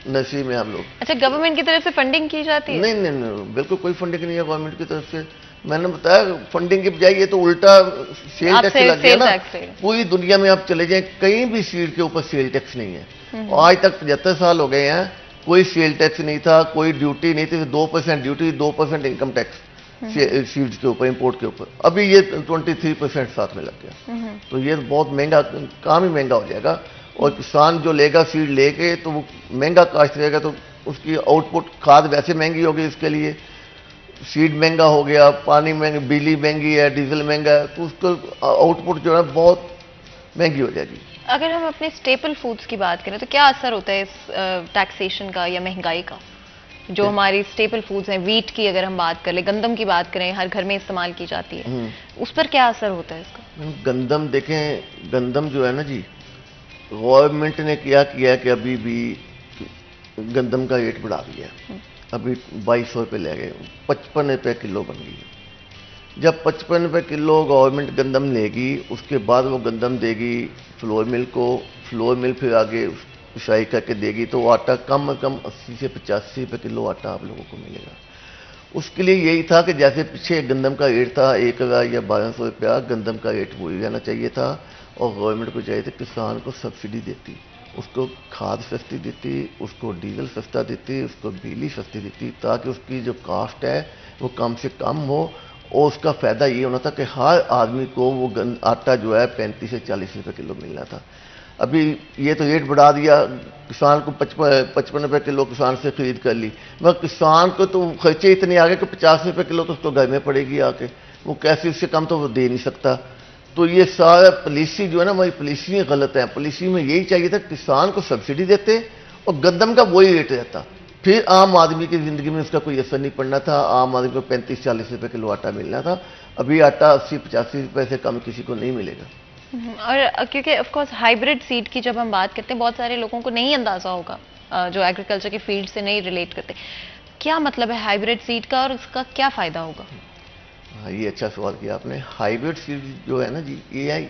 नर्सरी में हम लोग। अच्छा, गवर्नमेंट की तरफ से फंडिंग की जाती है? नहीं नहीं नहीं, बिल्कुल कोई फंडिंग नहीं है गवर्नमेंट की तरफ से। मैंने बताया फंडिंग की बजाय ये तो उल्टा सेल आप टैक्स सेल- लग गया सेल ना। टैक्स है। पूरी दुनिया में आप चले जाएं, कहीं भी सीड के ऊपर सेल टैक्स नहीं है। और आज तक 75 साल हो गए हैं, कोई सेल टैक्स नहीं था, कोई ड्यूटी नहीं थी। 2% ड्यूटी, 2% इनकम टैक्स सीड्स के ऊपर, इंपोर्ट के ऊपर। अभी ये 23% साथ में लग गया। तो ये बहुत महंगा काम ही महंगा हो जाएगा। और किसान जो लेगा सीड लेके तो वो महंगा काश्त रहेगा, तो उसकी आउटपुट, खाद वैसे महंगी होगी इसके लिए, सीड महंगा हो गया, पानी महंगा, बिजली महंगी है, डीजल महंगा है, तो उसको आउटपुट जो है बहुत महंगी हो जाएगी। अगर हम अपने स्टेपल फूड्स की बात करें तो क्या असर होता है इस टैक्सेशन का या महंगाई का? जो हमारी स्टेपल फूड्स हैं, वीट की अगर हम बात करें, गंदम की बात करें, हर घर में इस्तेमाल की जाती है, उस पर क्या असर होता है इसका? गंदम देखें, गंदम जो है ना जी, गवर्नमेंट ने क्या किया कि अभी भी गंदम का रेट बढ़ा दिया। अभी 2200 रुपये ले गए, 55 रुपये किलो बन गई। जब 55 रुपये किलो गवर्नमेंट गंदम लेगी, उसके बाद वो गंदम देगी फ्लोर मिल को, फ्लोर मिल फिर आगे पिसाई करके देगी, तो आटा कम से कम 80 से 85 रुपये किलो आटा आप लोगों को मिलेगा। उसके लिए यही था कि जैसे पीछे गंदम का रेट था 1000 या 1200 रुपया, गंदम का रेट वही रहना चाहिए था। और गवर्नमेंट को चाहिए था किसान को सब्सिडी देती, उसको खाद सस्ती देती, उसको डीजल सस्ता देती, उसको बिजली सस्ती देती, ताकि उसकी जो कास्ट है वो कम से कम हो। और उसका फ़ायदा ये होना था कि हर आदमी को वो आटा जो है 35 से 40 रुपये किलो मिलना था। अभी ये तो रेट बढ़ा दिया, किसान को 55 रुपये किलो किसान से खरीद कर ली, मगर किसान को तो खर्चे इतने आ गए कि 50 रुपये किलो तो उसको घर में पड़ेगी आके, वो कैसे, उससे कम तो वो दे नहीं सकता। तो ये सारा पॉलिसी जो है ना, हमारी पॉलिसी गलत है। पॉलिसी में यही चाहिए था किसान को सब्सिडी देते और गंदम का वही रेट रहता, फिर आम आदमी की ज़िंदगी में उसका कोई असर नहीं पड़ना था। आम आदमी को 35-40 रुपये किलो आटा मिलना था। अभी आटा 80-85 रुपये से कम किसी को नहीं मिलेगा। और क्योंकि ऑफ कोर्स हाइब्रिड सीड की जब हम बात करते हैं, बहुत सारे लोगों को नहीं अंदाजा होगा जो एग्रीकल्चर की फील्ड से नहीं रिलेट करते, क्या मतलब है हाइब्रिड सीड का और उसका क्या फ़ायदा होगा? हाँ, ये अच्छा सवाल किया आपने। हाइब्रिड सीड जो है ना जी, ये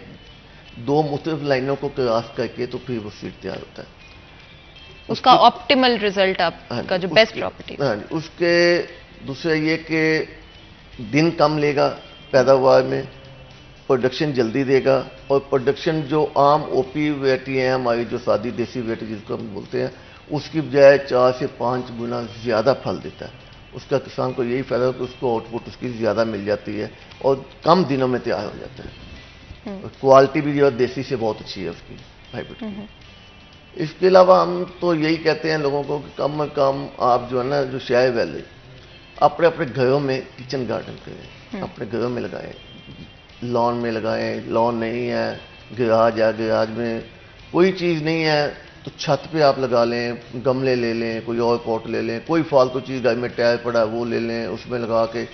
2 मुख्तलिफ लाइनों को क्रॉस करके तो फिर वो सीड तैयार होता है। उसका ऑप्टिमल रिजल्ट आपका जो बेस्ट प्रॉपर्टी। हाँ, उसके दूसरा ये कि दिन कम लेगा पैदावार में, प्रोडक्शन जल्दी देगा। और प्रोडक्शन जो आम ओपी वैरायटी है हमारी, जो सादी देसी वैरायटी जिसको हम बोलते हैं, उसकी बजाय 4 से 5 गुना ज़्यादा फल देता है। उसका किसान को यही फ़ायदा है कि उसको आउटपुट उसकी ज़्यादा मिल जाती है और कम दिनों में तैयार हो जाता है। क्वालिटी भी जो है देसी से बहुत अच्छी है उसकी, हाइब्रिड की। इसके अलावा हम तो यही कहते हैं लोगों को कि कम से कम आप जो है ना, जो शहर वाले अपने अपने घरों में किचन गार्डन करें, अपने घरों में लगाएं, लॉन में लगाएं। लॉन नहीं है, गैराज है, गैराज में कोई चीज़ नहीं है तो छत पे आप लगा लें, गमले ले लें, कोई और पॉट ले लें, कोई फालतू चीज़ घर में टायर पड़ा है वो ले लें, उसमें लगा के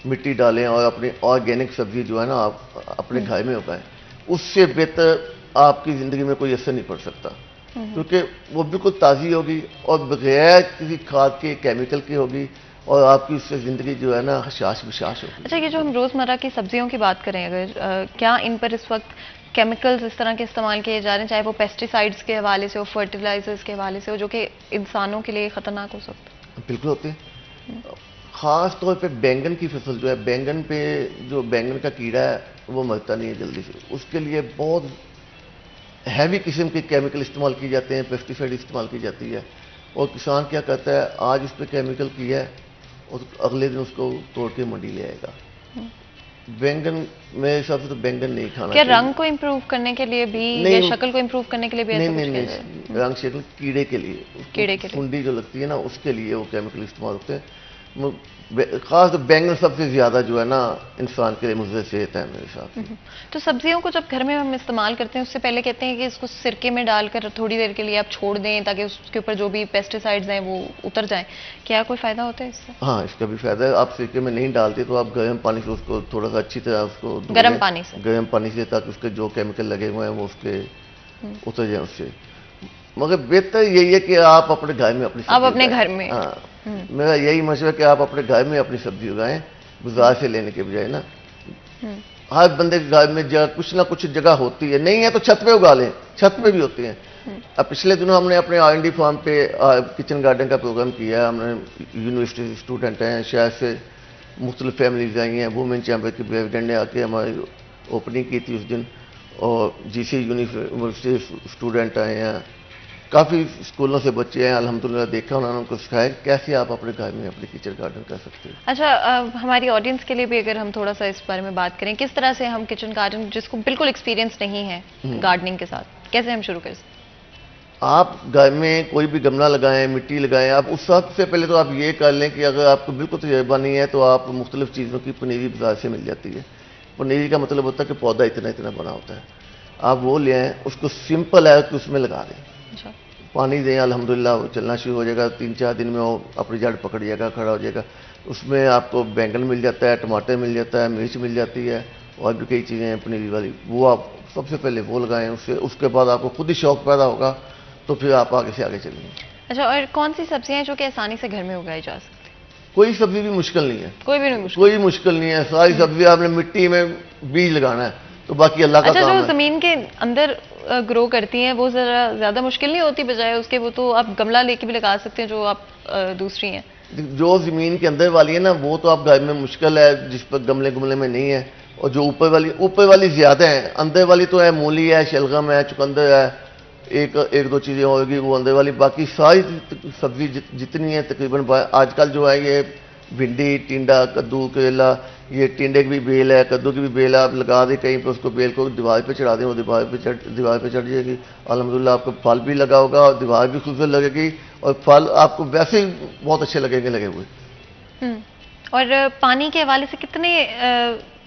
मिट्टी डालें और अपनी ऑर्गेनिक सब्जी जो है ना आप अपने घर में उगाएं। उससे बेहतर आपकी ज़िंदगी में कोई असर नहीं पड़ सकता, क्योंकि वो बिल्कुल ताज़ी होगी और बगैर किसी खाद के, केमिकल की होगी, और आपकी उससे ज़िंदगी जो है ना हशाश विशाश होगी। अच्छा, ये जो हम रोज़मर्रा की सब्जियों की बात करें, अगर क्या इन पर इस वक्त केमिकल्स इस तरह के इस्तेमाल किए जा रहे हैं, चाहे वो पेस्टिसाइड्स के हवाले से हो, फर्टिलाइजर्स के हवाले से हो, जो कि इंसानों के लिए ख़तरनाक हो सकता है? बिल्कुल होते हैं। ख़ास तौर पे बैंगन की फसल जो है, बैंगन पे जो बैंगन का कीड़ा है वो मरता नहीं है जल्दी से, उसके लिए बहुत हैवी किस्म के केमिकल इस्तेमाल किए जाते हैं, पेस्टिसाइड इस्तेमाल की जाती है। और किसान क्या करता है, आज उस पर केमिकल किया है और अगले दिन उसको तोड़ के मंडी ले आएगा। बैंगन, मेरे हिसाब से तो बैंगन नहीं खाना क्या चाहिए। रंग को इम्प्रूव करने के लिए भी या शक्ल को इम्प्रूव करने के लिए भी ऐसा कुछ किया जाए? नहीं, रंग शक्ल कीड़े के लिए, कीड़े के लिए सुंडी जो लगती है ना उसके लिए वो केमिकल इस्तेमाल होते हैं। खास तो बैंगन सबसे ज़्यादा जो है ना इंसान के लिए मुझे सेहत है मेरे हिसाब से। तो सब्जियों को जब घर में हम इस्तेमाल करते हैं उससे पहले कहते हैं कि इसको सिरके में डालकर थोड़ी देर के लिए आप छोड़ दें ताकि उसके ऊपर जो भी पेस्टिसाइड्स हैं वो उतर जाएं। क्या कोई फ़ायदा होता है इससे? हाँ, इसका भी फायदा है। आप सिरके में नहीं डालते तो आप गर्म पानी से उसको थोड़ा सा अच्छी तरह उसको गर्म पानी से? गर्म पानी से, ताकि उसके जो केमिकल लगे हुए हैं वो उसके उतर जाए उससे। मगर बेहतर यही है कि आप अपने घर में अपनी आप सब्जी अपने उगाएं। घर में? हाँ, मेरा यही मशवरा है कि आप अपने घर में अपनी सब्जी उगाएं, बाजार से लेने के बजाय ना। हर बंदे के घर में जगह कुछ ना कुछ जगह होती है, नहीं है तो छत पे उगा लें, छत पे भी होती है। अब पिछले दिनों हमने अपने R&D फार्म पे किचन गार्डन का प्रोग्राम किया है। हमने यूनिवर्सिटी स्टूडेंट हैं, शहर से मुख्तलिफ फैमिलीज आई हैं, वुमेन चैम्बर के प्रेसिडेंट ने आके हमारी ओपनिंग की थी उस दिन, और GC यूनिवर्सिटी स्टूडेंट आए हैं, काफ़ी स्कूलों से बच्चे हैं। अल्हम्दुलिल्लाह देखा उन्होंने, उनको सिखाया कैसे आप अपने घर में अपने किचन गार्डन कर सकते हैं। अच्छा, हमारी ऑडियंस के लिए भी अगर हम थोड़ा सा इस बारे में बात करें, किस तरह से हम किचन गार्डन, जिसको बिल्कुल एक्सपीरियंस नहीं है गार्डनिंग के साथ, कैसे हम शुरू कर सकते हैं? आप घर में कोई भी गमला लगाएं, मिट्टी लगाएं। आप उस सबसे पहले तो आप ये कर लें कि अगर आपको बिल्कुल तजुर्बा नहीं है तो आप मुख्तलिफ चीज़ों की पनीरी बाजार से मिल जाती है। पनीरी का मतलब होता है कि पौधा इतना इतना बना होता है, आप वो ले आएँ, उसको सिंपल है कि उसमें लगा दें। अच्छा। पानी दें, अल्हम्दुलिल्लाह वो चलना शुरू हो जाएगा। 3-4 दिन में वो अपनी जड़ पकड़ जाएगा, खड़ा हो जाएगा। उसमें आपको बैंगन मिल जाता है, टमाटर मिल जाता है, मिर्च मिल जाती है, और भी कई चीज़ें हैं पनीरी वाली। वो आप सबसे पहले वो लगाएं, उसके बाद आपको खुद ही शौक पैदा होगा, तो फिर आप आगे से आगे चलेंगे। अच्छा, और कौन सी सब्जियां हैं जो कि आसानी से घर में उगाई जा सकती है? कोई सब्जी भी मुश्किल नहीं है, कोई भी नहीं मुश्किल? कोई मुश्किल नहीं है। सारी सब्जी आपने मिट्टी में बीज लगाना है, तो बाकी अल्लाह का अच्छा, काम जो है। जमीन के अंदर ग्रो करती हैं वो जरा ज्यादा मुश्किल नहीं होती बजाय उसके? वो तो आप गमला लेके भी लगा सकते हैं जो आप दूसरी हैं। जो ज़मीन के अंदर वाली है ना, वो तो आप घर में मुश्किल है, जिस पर गमले गुमले में नहीं है। और जो ऊपर वाली ज़्यादा है, अंदर वाली तो है, मूली है, शलगम है, चुकंदर है, एक दो चीज़ें होगी वो अंदर वाली। बाकी सारी सब्जी जितनी है तकरीबन, आजकल जो है ये भिंडी, टिंडा, कद्दू, करेला, ये टिंडे की भी बेल है, कद्दू की भी बेल है, आप लगा दें कहीं पे, उसको बेल को दीवार पे चढ़ा दें, वो दीवार पे चढ़ जाएगी। अल्हम्दुलिल्लाह आपको फल भी लगा होगा और दीवार भी खूबसूरत लगेगी, और फल आपको वैसे ही बहुत अच्छे लगेंगे लगे हुए। और पानी के हवाले से कितने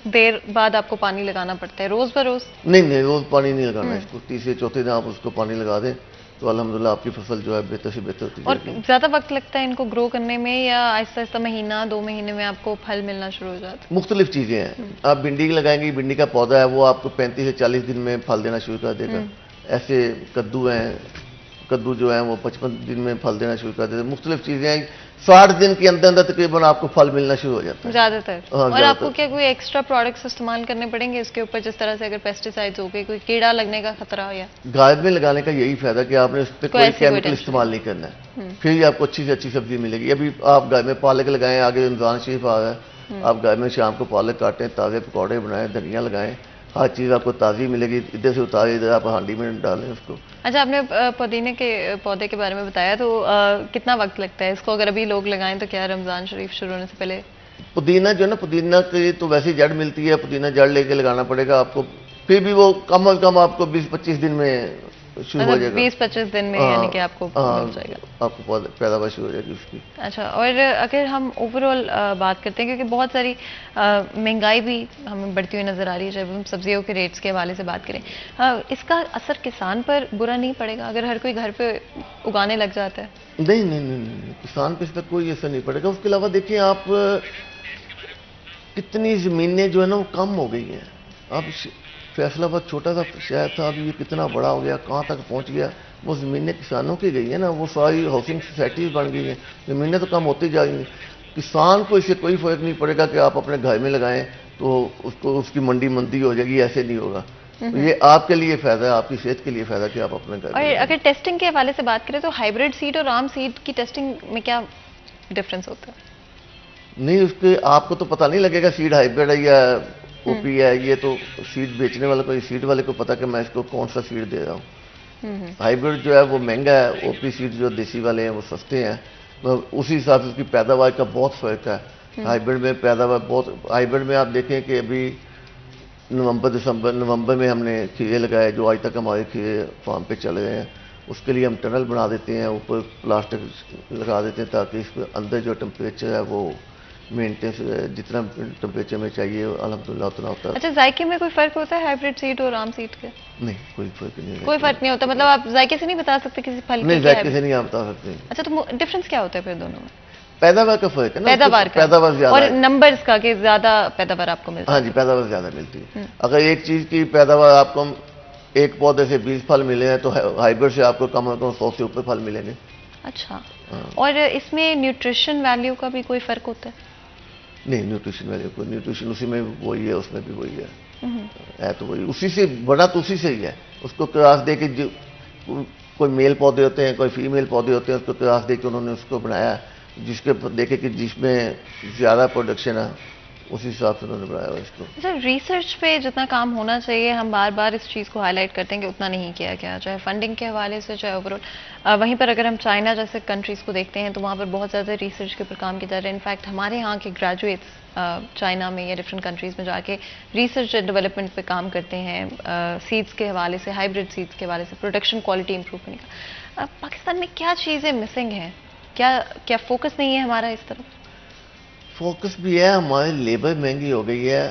देर बाद आपको पानी लगाना पड़ता है? रोज बरोज? नहीं, रोज पानी नहीं लगाना है इसको। तीसरे चौथे दिन आप उसको पानी लगा दें तो अल्हम्दुलिल्लाह आपकी फसल जो है बेहतर से बेहतर होती है। और ज्यादा वक्त लगता है इनको ग्रो करने में, या आहिस्ता आहिस्ता महीना 2 महीने में आपको फल मिलना शुरू हो जाता है? मुख्तलिफ चीज़ें हैं। आप भिंडी लगाएंगी, भिंडी का पौधा है वो आपको 35 से 40 दिन में फल देना शुरू कर देगा। ऐसे कद्दू हैं, कद्दू जो है वो 55 दिन में फल देना शुरू कर देते हैं। मुख्तलिफ चीज़ें हैं, 60 दिन के अंदर अंदर तकरीबन आपको फल मिलना शुरू हो जाता है ज्यादातर। हाँ, और आपको क्या कोई एक्स्ट्रा प्रोडक्ट्स इस्तेमाल करने पड़ेंगे इसके ऊपर, जिस तरह से अगर पेस्टिसाइड्स हो गए, कोई कीड़ा लगने का खतरा हो? या गाय में लगाने का यही फायदा कि आपने उस पर कोई ऐसी कोई केमिकल टेंशन इस्तेमाल नहीं करना है, फिर ही आपको अच्छी से अच्छी सब्जी मिलेगी। अभी आप गाय में पालक लगाएं, आगे रमजान शरीफ आ रहा है, आप गाय में शाम को पालक काटें, ताज़े पकौड़े बनाएं, धनिया लगाएं, हर चीज़ आपको ताज़ी मिलेगी। इधर से उतारे, इधर आप हांडी में डालें उसको। अच्छा, आपने पुदीने के पौधे के बारे में बताया, तो कितना वक्त लगता है इसको अगर अभी लोग लगाएं तो? क्या रमज़ान शरीफ शुरू होने से पहले? पुदीना जो है ना, पुदीना की तो वैसे जड़ मिलती है, पुदीना जड़ लेके लगाना पड़ेगा आपको। फिर भी वो कम अज़ कम आपको 20-25 दिन में शुरू हो जाएगा। 20-25 दिन में यानी कि आपको मिल जाएगा, आपको पैदावार शुरू हो जाएगी उसकी। अच्छा, और अगर हम ओवरऑल बात करते हैं, क्योंकि बहुत सारी महंगाई भी हमें बढ़ती हुई नज़र आ रही है, जब हम सब्जियों के रेट्स के हवाले से बात करें, इसका असर किसान पर बुरा नहीं पड़ेगा अगर हर कोई घर पे उगाने लग जाता है? नहीं, किसान पे इस पर कोई असर नहीं पड़ेगा। उसके अलावा देखिए आप कितनी ज़मीनें जो है ना वो कम हो गई हैं। आप फैसलाबाद छोटा सा शहर था, अभी ये कितना बड़ा हो गया, कहाँ तक पहुँच गया। वो ज़मीनें किसानों की गई है ना, वो सारी हाउसिंग सोसाइटीज़ बन गई हैं, ज़मीनें तो कम होती जा रही हैं। किसान को इससे कोई फ़र्क नहीं पड़ेगा कि आप अपने घर में लगाएं तो उसकी मंदी हो जाएगी, ऐसे नहीं होगा। तो ये आपके लिए फ़ायदा है, आपकी सेहत के लिए फ़ायदा कि आप अपने घर। और अगर टेस्टिंग के हवाले से बात करें तो हाइब्रिड सीड और आम सीड की टेस्टिंग में क्या डिफरेंस होता है? नहीं, उसके आपको तो पता नहीं लगेगा सीड हाइब्रिड है या ओपी है। ये तो सीड बेचने वाले को, सीड वाले को पता कि मैं इसको कौन सा सीड दे रहा हूँ। हाइब्रिड जो है वो महंगा है, ओपी सीड जो देसी वाले हैं वो सस्ते हैं, तो उसी हिसाब से उसकी पैदावार का बहुत फ़र्क है। हाइब्रिड में पैदावार बहुत, हाइब्रिड में आप देखें कि अभी नवंबर में हमने खीरे लगाए, जो आज तक हमारे खीरे फार्म पे चल रहे हैं, उसके लिए हम टनल बना देते हैं, ऊपर प्लास्टिक लगा देते हैं ताकि इसके अंदर जो टेम्परेचर है वो मेंटेन, जितना टेम्परेचर में चाहिए अल्हम्दुलिल्लाह उतना होता है। अच्छा, जायके में कोई फर्क होता है हाइब्रिड सीड और आम सीड के? नहीं, कोई फर्क नहीं है। कोई फर्क नहीं होता, मतलब आप जायके से नहीं बता सकते किसी फल नहीं, के? जायके से नहीं आप बता सकते। अच्छा, तो डिफरेंस क्या होता है फिर दोनों में? पैदावार का फर्क है ना, पैदावार का पैदावार ज्यादा और है। नंबर्स का कि ज्यादा पैदावार आपको मिलता हाँ है? जी, पैदावार ज्यादा मिलती है। अगर एक चीज की पैदावार आपको एक पौधे से 20 फल मिले हैं तो हाइब्रिड से आपको कम से कम 100 से ऊपर फल मिलेंगे। अच्छा, हाँ। और इसमें न्यूट्रिशन वैल्यू का भी कोई फर्क होता है? नहीं, न्यूट्रिशन वैल्यू को, न्यूट्रिशन उसी में वही है, उसमें भी वही है तो वही, उसी से बड़ा तो उसी से ही है। उसको क्रॉस दे के जो कोई मेल पौधे होते हैं, कोई फीमेल पौधे होते हैं, उसको क्रॉस दे के उन्होंने उसको बनाया, जिसके देखे कि जिसमें ज़्यादा प्रोडक्शन है उसी हिसाब से उन्होंने बनाया हुआ इसको। अच्छा, रिसर्च पे जितना काम होना चाहिए, हम बार बार इस चीज़ को हाईलाइट करते हैं कि उतना नहीं किया गया, चाहे फंडिंग के हवाले से, चाहे ओवरऑल। वहीं पर अगर हम चाइना जैसे कंट्रीज़ को देखते हैं तो वहाँ पर बहुत ज़्यादा रिसर्च के ऊपर काम किया जा रहा है। इनफैक्ट हमारे यहाँ के ग्रेजुएट्स चाइना में या डिफरेंट कंट्रीज़ में जाके रिसर्च एंड डेवलपमेंट पे काम करते हैं, सीड्स के हवाले से, हाइब्रिड सीड्स के हवाले से, प्रोडक्शन क्वालिटी इंप्रूव करने का। पाकिस्तान में क्या चीज़ें मिसिंग हैं? क्या फोकस नहीं है हमारा इस तरफ? फोकस भी है, हमारी लेबर महंगी हो गई है,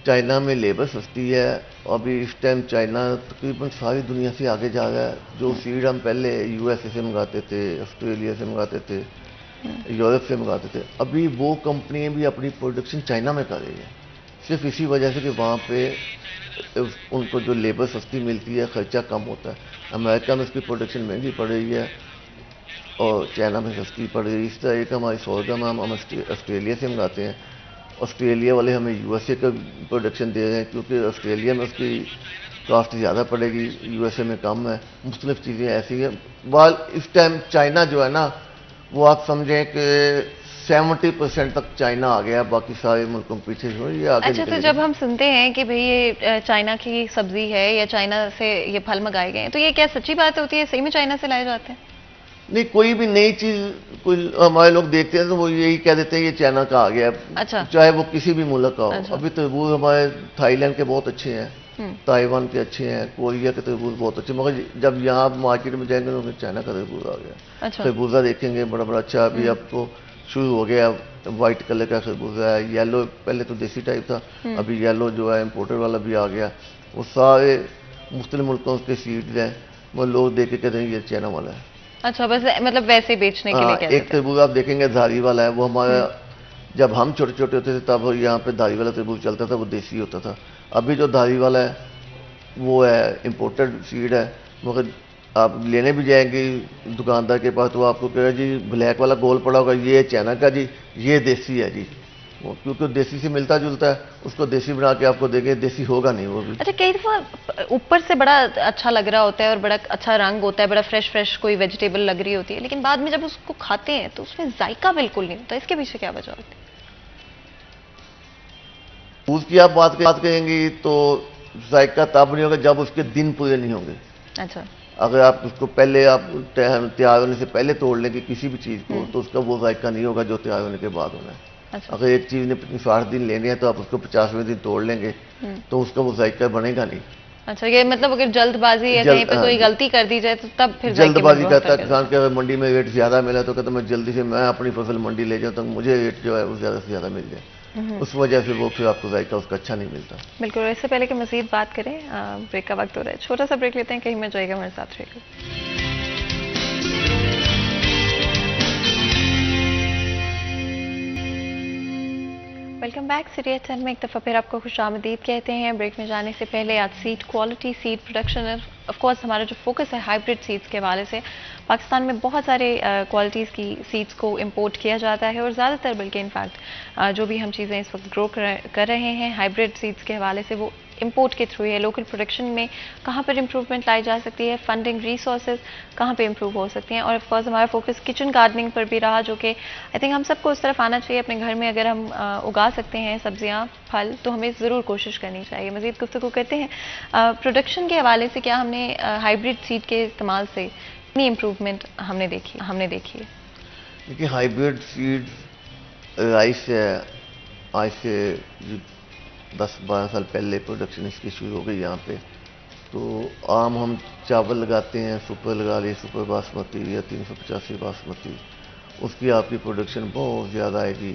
चाइना में लेबर सस्ती है। अभी इस टाइम चाइना तकरीबन सारी दुनिया से आगे जा रहा है। जो सीड हम पहले यूएसए से मंगाते थे, ऑस्ट्रेलिया से मंगाते थे, यूरोप से मंगाते थे, अभी वो कंपनियां भी अपनी प्रोडक्शन चाइना में कर रही है, सिर्फ इसी वजह से कि वहाँ पे उनको जो लेबर सस्ती मिलती है, खर्चा कम होता है। अमेरिका में इसकी प्रोडक्शन महंगी पड़ रही है और चाइना में सस्ती पड़ रही है। इस तरह एक हमारी सोरगम हम ऑस्ट्रेलिया से मंगाते हैं, ऑस्ट्रेलिया वाले हमें यूएसए का प्रोडक्शन दे रहे हैं क्योंकि ऑस्ट्रेलिया में उसकी कॉस्ट ज़्यादा पड़ेगी, यूएसए में कम है। मुख्तलिफ चीज़ें ऐसी हैं। वाल इस टाइम चाइना जो है ना, वो आप समझें कि 70% तक चाइना आ गया, बाकी सारे मुल्कों में पीछे हुए, ये आगे अच्छा, तो जब हम सुनते हैं कि भाई ये चाइना की सब्जी है या चाइना से ये फल मंगाए गए हैं, तो ये क्या सच्ची बात होती है? सही में चाइना से लाए जाते हैं? नहीं, कोई भी नई चीज़ कोई हमारे लोग देखते हैं तो वो यही कह देते हैं ये चाइना का आ गया। अच्छा, चाहे वो किसी भी मुल्क का हो। अच्छा। अभी तरबूज हमारे थाईलैंड के बहुत अच्छे हैं, ताइवान के अच्छे हैं, कोरिया के तरबूज बहुत अच्छे, मगर जब यहाँ आप मार्केट में जाएंगे तो चाइना का तरबूज आ गया। अच्छा, खरबूजा देखेंगे बड़ा बड़ा अच्छा, अभी आपको शुरू हो गया, वाइट कलर का खरबूजा है, येलो पहले तो देसी टाइप था, अभी येलो जो है इम्पोर्टेड वाला भी आ गया। वो सारे मुख्तलिफ मुल्कों के सीड्स हैं, वो लोग देख के कहते हैं ये चाइना वाला है। अच्छा, बस मतलब वैसे बेचने के लिए कहते एक तरबूज आप देखेंगे धारी वाला है, वो हमारा जब हम छोटे छोटे होते थे तब यहाँ पे धारी वाला तरबूज चलता था, वो देसी होता था। अभी जो धारी वाला है वो है इम्पोर्टेड सीड है, मगर आप लेने भी जाएंगे दुकानदार के पास तो आपको कहेगा जी ब्लैक वाला गोल पड़ा होगा, ये चाइना का जी, ये देसी है जी। वो क्योंकि देसी से मिलता जुलता है, उसको देसी बना के आपको देंगे, देसी होगा नहीं वो भी। अच्छा, कई दफा ऊपर से बड़ा अच्छा लग रहा होता है और बड़ा अच्छा रंग होता है, बड़ा फ्रेश फ्रेश कोई वेजिटेबल लग रही होती है, लेकिन बाद में जब उसको खाते हैं तो उसमें जायका बिल्कुल नहीं होता। इसके पीछे क्या वजह होती है? उसकी आप बात करेंगी तो जायका तब नहीं होगा जब उसके दिन पूरे नहीं होंगे। अच्छा, अगर आप उसको पहले आप तैयार होने से पहले तोड़ लेंगे किसी भी चीज़ को तो उसका वो जायका नहीं होगा जो तैयार होने के बाद होना है। अच्छा, अगर एक चीज़ ने 60 दिन लेने हैं तो आप उसको 50वें दिन तोड़ लेंगे तो उसका वो जायका बनेगा नहीं। अच्छा, ये मतलब अगर जल्दबाजी या कहीं पे कोई गलती कर दी जाए तो तब फिर जल्दबाजी करता है किसान के, अगर मंडी में रेट ज़्यादा मिला तो कहता मैं जल्दी से मैं अपनी फसल मंडी ले जाऊँ तो मुझे रेट जो है वो ज़्यादा से ज़्यादा मिल जाए, उस वजह से वो फिर आपको जायका उसका अच्छा नहीं मिलता। बिल्कुल। इससे पहले कि मजीद बात करें, ब्रेक का वक्त हो रहा है, छोटा सा ब्रेक लेते हैं, कहीं मत जाएगा, हमारे साथ रहेगा। Welcome back. सीरिया 10 में एक दफ़ा फिर आपको खुशामदीद कहते हैं। ब्रेक में जाने से पहले आज seed quality, seed production, of course हमारा जो फोकस है हाइब्रिड सीड्स के हवाले से, पाकिस्तान में बहुत सारे क्वालिटीज़ की सीड्स को इंपोर्ट किया जाता है और ज़्यादातर बल्कि इनफैक्ट जो भी हम चीज़ें इस वक्त ग्रो कर रहे हैं हाइब्रिड सीड्स के हवाले से वो इंपोर्ट के थ्रू है। लोकल प्रोडक्शन में कहाँ पर इंप्रूवमेंट लाई जा सकती है, फंडिंग रिसोर्सेज कहाँ पे इंप्रूव हो सकती हैं, और ऑफ कोर्स हमारा फोकस किचन गार्डनिंग पर भी रहा, जो कि आई थिंक हम सबको उस तरफ आना चाहिए। अपने घर में अगर हम उगा सकते हैं सब्जियां, फल, तो हमें ज़रूर कोशिश करनी चाहिए। मज़ीद गुफ्तगू करते हैं प्रोडक्शन के हवाले से। क्या हमने हाइब्रिड सीड के इस्तेमाल से इतनी इम्प्रूवमेंट हमने देखी है? देखिए, हाइब्रिड सीड राइस है, आज से 10-12 साल पहले प्रोडक्शन इसकी शुरू हो गई यहाँ पे, तो आम हम चावल लगाते हैं, सुपर लगा लिए, सुपर बासमती या 385 बासमती, उसकी आपकी प्रोडक्शन बहुत ज़्यादा आएगी,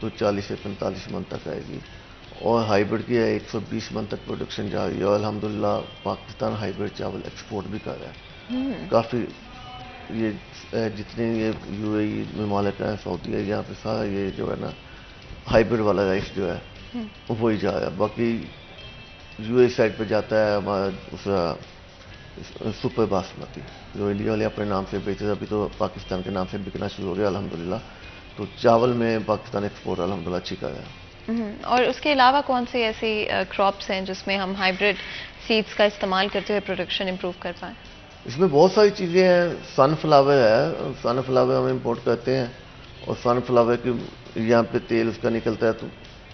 तो 40 से 45 मन तक आएगी। और हाइब्रिड की है 120 मन तक प्रोडक्शन जा रही है, और अल्हम्दुलिल्लाह पाकिस्तान हाइब्रिड चावल एक्सपोर्ट भी कर रहा है काफ़ी। ये जितने ये यूएई ममालिक हैं, सऊदी है, यहाँ पे सारा ये जो है ना हाइब्रिड वाला राइस जो है वही जा रहा है। बाकी यूएई साइड पे जाता है हमारा दूसरा सुपर बासमती, जो इंडिया वाले अपने नाम से बेचते, अभी तो पाकिस्तान के नाम से बिकना शुरू हो गया अल्हम्दुलिल्लाह। तो चावल में पाकिस्तान एक्सपोर्ट अल्हम्दुलिल्लाह अच्छी कर रहा है। और उसके अलावा कौन सी ऐसी क्रॉप्स हैं जिसमें हम हाइब्रिड सीड्स का इस्तेमाल करते हुए प्रोडक्शन इम्प्रूव कर पाएँ? इसमें बहुत सारी चीज़ें हैं। सनफ्लावर है, सनफ्लावर हम इंपोर्ट करते हैं, और सनफ्लावर की यहाँ पे तेल उसका निकलता है, तो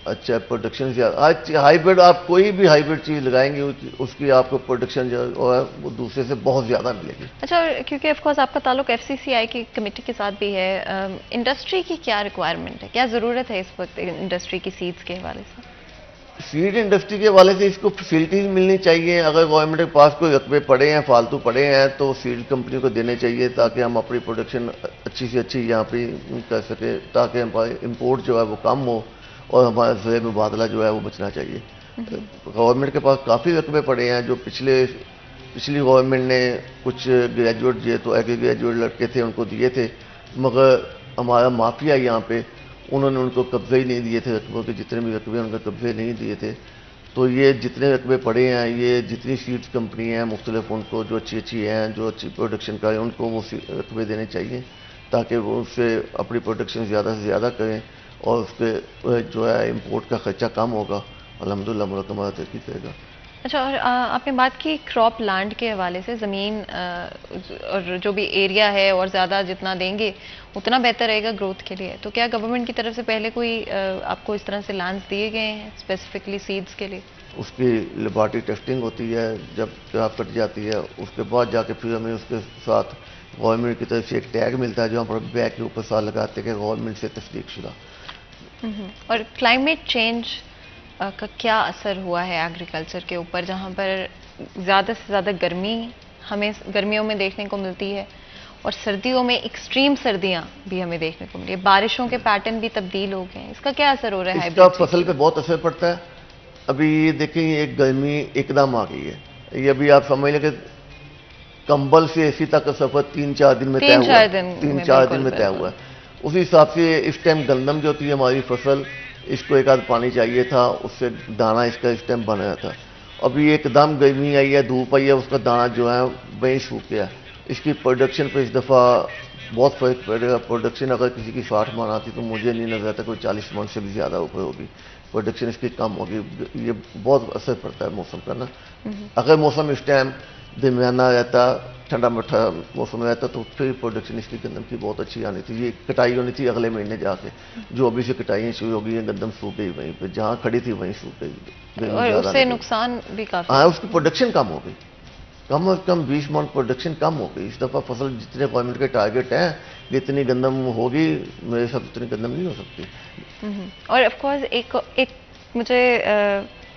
अच्छा प्रोडक्शन ज़्यादा। आज हाइब्रिड आप कोई भी हाइब्रिड चीज़ लगाएंगे उसकी आपको प्रोडक्शन जो है वो दूसरे से बहुत ज़्यादा मिलेगी। अच्छा, क्योंकि ऑफ कोर्स आपका ताल्लुक एफसीसीआई की कमेटी के साथ भी है, इंडस्ट्री की क्या रिक्वायरमेंट है, क्या ज़रूरत है इस वक्त इंडस्ट्री की सीड्स के हवाले से? सीड इंडस्ट्री के वाले से इसको फैसिलिटीज मिलनी चाहिए। अगर गवर्नमेंट के पास कोई रकबे पड़े हैं, फालतू पड़े हैं, तो सीड कंपनी को देने चाहिए, ताकि हम अपनी प्रोडक्शन अच्छी से अच्छी यहाँ पे कर सके, ताकि हमारे इंपोर्ट जो है वो कम हो और हमारा ज़रिए मुबादला जो है वो बचना चाहिए। गवर्नमेंट के पास काफ़ी रकबे पड़े हैं, जो पिछली गवर्नमेंट ने कुछ ग्रेजुएट जो तो एग्री ग्रेजुएट लड़के थे उनको दिए थे, मगर हमारा माफिया यहाँ पे उन्होंने उनको कब्जे ही नहीं दिए थे, रकबों के जितने भी रकबे उनका कब्जे नहीं दिए थे। तो ये जितने रकबे पड़े हैं, ये जितनी सीड्स कंपनी हैं मुख्तलिफ, उनको जो अच्छी हैं, जो अच्छी प्रोडक्शन करें, उनको वो रकबे देने चाहिए, ताकि वो उससे अपनी प्रोडक्शन ज़्यादा से ज़्यादा करें, और उसके जो है इम्पोर्ट का ख़र्चा कम होगा, अल्हम्दुलिल्लाह मुल्क हमारा तरक्की करेगा। अच्छा, और आपने बात की क्रॉप लैंड के हवाले से, ज़मीन और जो भी एरिया है और ज़्यादा जितना देंगे उतना बेहतर रहेगा ग्रोथ के लिए, तो क्या गवर्नमेंट की तरफ से पहले कोई आपको इस तरह से लैंड्स दिए गए हैं स्पेसिफिकली सीड्स के लिए? उसकी लेबॉरेटरी टेस्टिंग होती है, जब क्रॉप कट जाती है उसके बाद जाके फिर हमें उसके साथ गवर्नमेंट की तरफ से एक टैग मिलता है, जो हम पर बैग के ऊपर साल लगाते हैं कि गवर्नमेंट से तस्दीक शुदा। और क्लाइमेट चेंज का क्या असर हुआ है एग्रीकल्चर के ऊपर, जहाँ पर ज़्यादा से ज़्यादा गर्मी हमें गर्मियों में देखने को मिलती है, और सर्दियों में एक्सट्रीम सर्दियाँ भी हमें देखने को मिली है, बारिशों के पैटर्न भी तब्दील हो गए हैं, इसका क्या असर हो रहा है? इसका फसल पे बहुत असर पड़ता है। अभी ये देखें, एक गर्मी एकदम आ गई है, ये अभी आप समझ लें कि कंबल से एसी तक का सफर 3-4 दिन में तय हुआ है, 3-4 दिन में तय हुआ है। उसी हिसाब से इस टाइम गंदम जो होती है हमारी फसल, इसको एक आध पानी चाहिए था, उससे दाना इसका इस टाइम बन रहा था। अभी एकदम गर्मी आई है, धूप आई है, उसका दाना जो है वहीं सूख गया। इसकी प्रोडक्शन पे इस दफ़ा बहुत फर्क पड़ेगा। प्रोडक्शन अगर किसी की 60 मन आती तो मुझे नहीं नजर आता कोई 40 मन से भी ज़्यादा ऊपर होगी, प्रोडक्शन इसकी कम होगी। ये बहुत असर पड़ता है मौसम का ना। अगर मौसम इस टाइम दरमियाना रहता, ठंडा मठा मौसम रहता, तो फिर प्रोडक्शन इसकी गंदम की बहुत अच्छी आनी थी। ये कटाई होनी थी अगले महीने जाके, जो अभी से कटाई शुरू हो गई है, गंदम सूख गई वहीं पे, जहाँ खड़ी थी वहीं सूख गई, और उससे नुकसान भी काफी। हाँ, उसकी प्रोडक्शन कम हो गई, कम अज कम 20 मन प्रोडक्शन कम हो गई। इस दफ़ा फसल जितने गवर्नमेंट के टारगेट हैं, जितनी गंदम होगी, मेरे साथ उतनी गंदम नहीं हो सकती। और ऑफ कोर्स एक मुझे